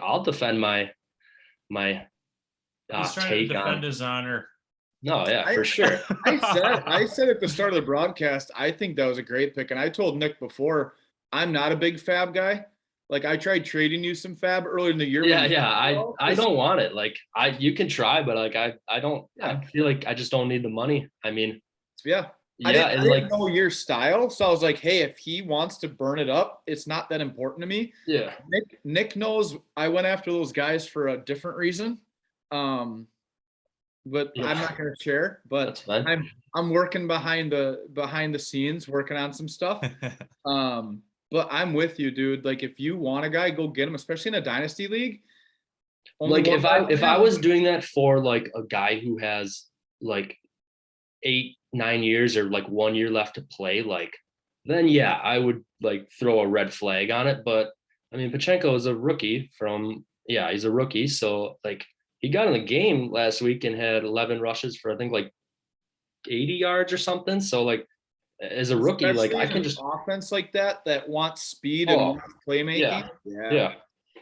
I'll defend my He's trying take to defend on his honor. No, yeah, for sure. I said at the start of the broadcast, I think that was a great pick, and I told Nick before, I'm not a big fab guy. Like, I tried trading you some fab earlier in the year. I don't want it. Like, you can try, but like I don't. I feel like I just don't need the money. I mean, I didn't know your style, so I was like, hey, if he wants to burn it up, it's not that important to me. Yeah. Nick knows I went after those guys for a different reason. But I'm not going to share. But I'm working behind the scenes, working on some stuff. But I'm with you, dude. Like, if you want a guy, go get him, especially in a dynasty league. Like, if I was doing that for like a guy who has like 8-9 years or like 1 year left to play, like, then yeah, I would like throw a red flag on it. But I mean, Pachenko is a rookie he's a rookie. So like, he got in the game last week and had 11 rushes for, I think, like 80 yards or something. So like as a rookie, like Especially I in can an just offense like that wants speed and Oh, wants playmaking. yeah.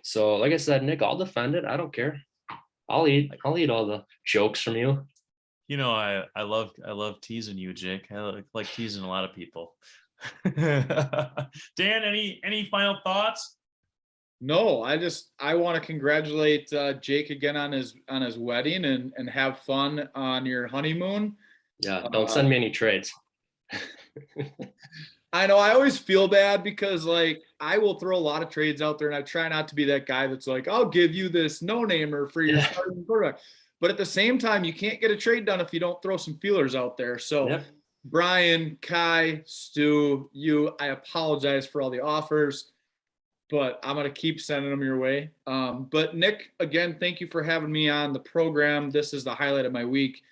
So like I said, Nick, I'll defend it. I don't care. I'll eat all the jokes from you. You know, I love teasing you, Jake. I like teasing a lot of people. Dan, any final thoughts? No, I want to congratulate Jake again on his wedding and have fun on your honeymoon. Yeah, don't send me any trades. I know I always feel bad because like I will throw a lot of trades out there and I try not to be that guy that's like, I'll give you this no-namer for your starting quarterback. But at the same time, you can't get a trade done if you don't throw some feelers out there. So Yep. Brian, Kai, Stu, I apologize for all the offers, but I'm going to keep sending them your way. But Nick, again, thank you for having me on the program. This is the highlight of my week.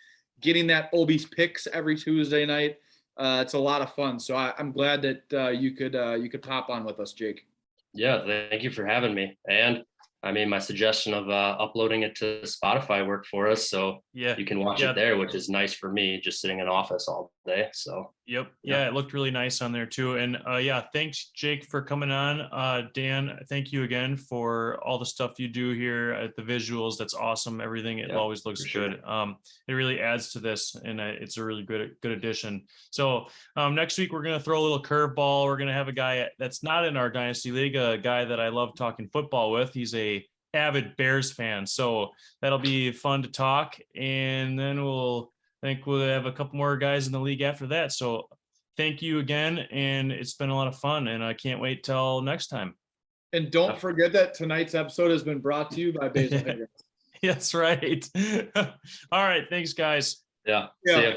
Getting that Obi's picks every Tuesday night. It's a lot of fun. So I'm glad that you could pop on with us, Jake. Yeah, thank you for having me. And I mean, my suggestion of uploading it to Spotify worked for us, so Yeah, you can watch it there, which is nice for me, just sitting in office all day. So Yep. Yeah, it looked really nice on there too. And yeah, thanks, Jake, for coming on. Dan, thank you again for all the stuff you do here at the visuals. That's awesome. Everything, it always looks good. It really adds to this, and it's a really good addition. So next week we're gonna throw a little curveball. We're gonna have a guy that's not in our dynasty league, a guy that I love talking football with. He's a avid Bears fan, so that'll be fun to talk. And then I think we'll have a couple more guys in the league after that. So thank you again. And it's been a lot of fun. And I can't wait till next time. And don't forget that tonight's episode has been brought to you by Basil Higgins. That's right. All right. Thanks, guys. Yeah. See ya.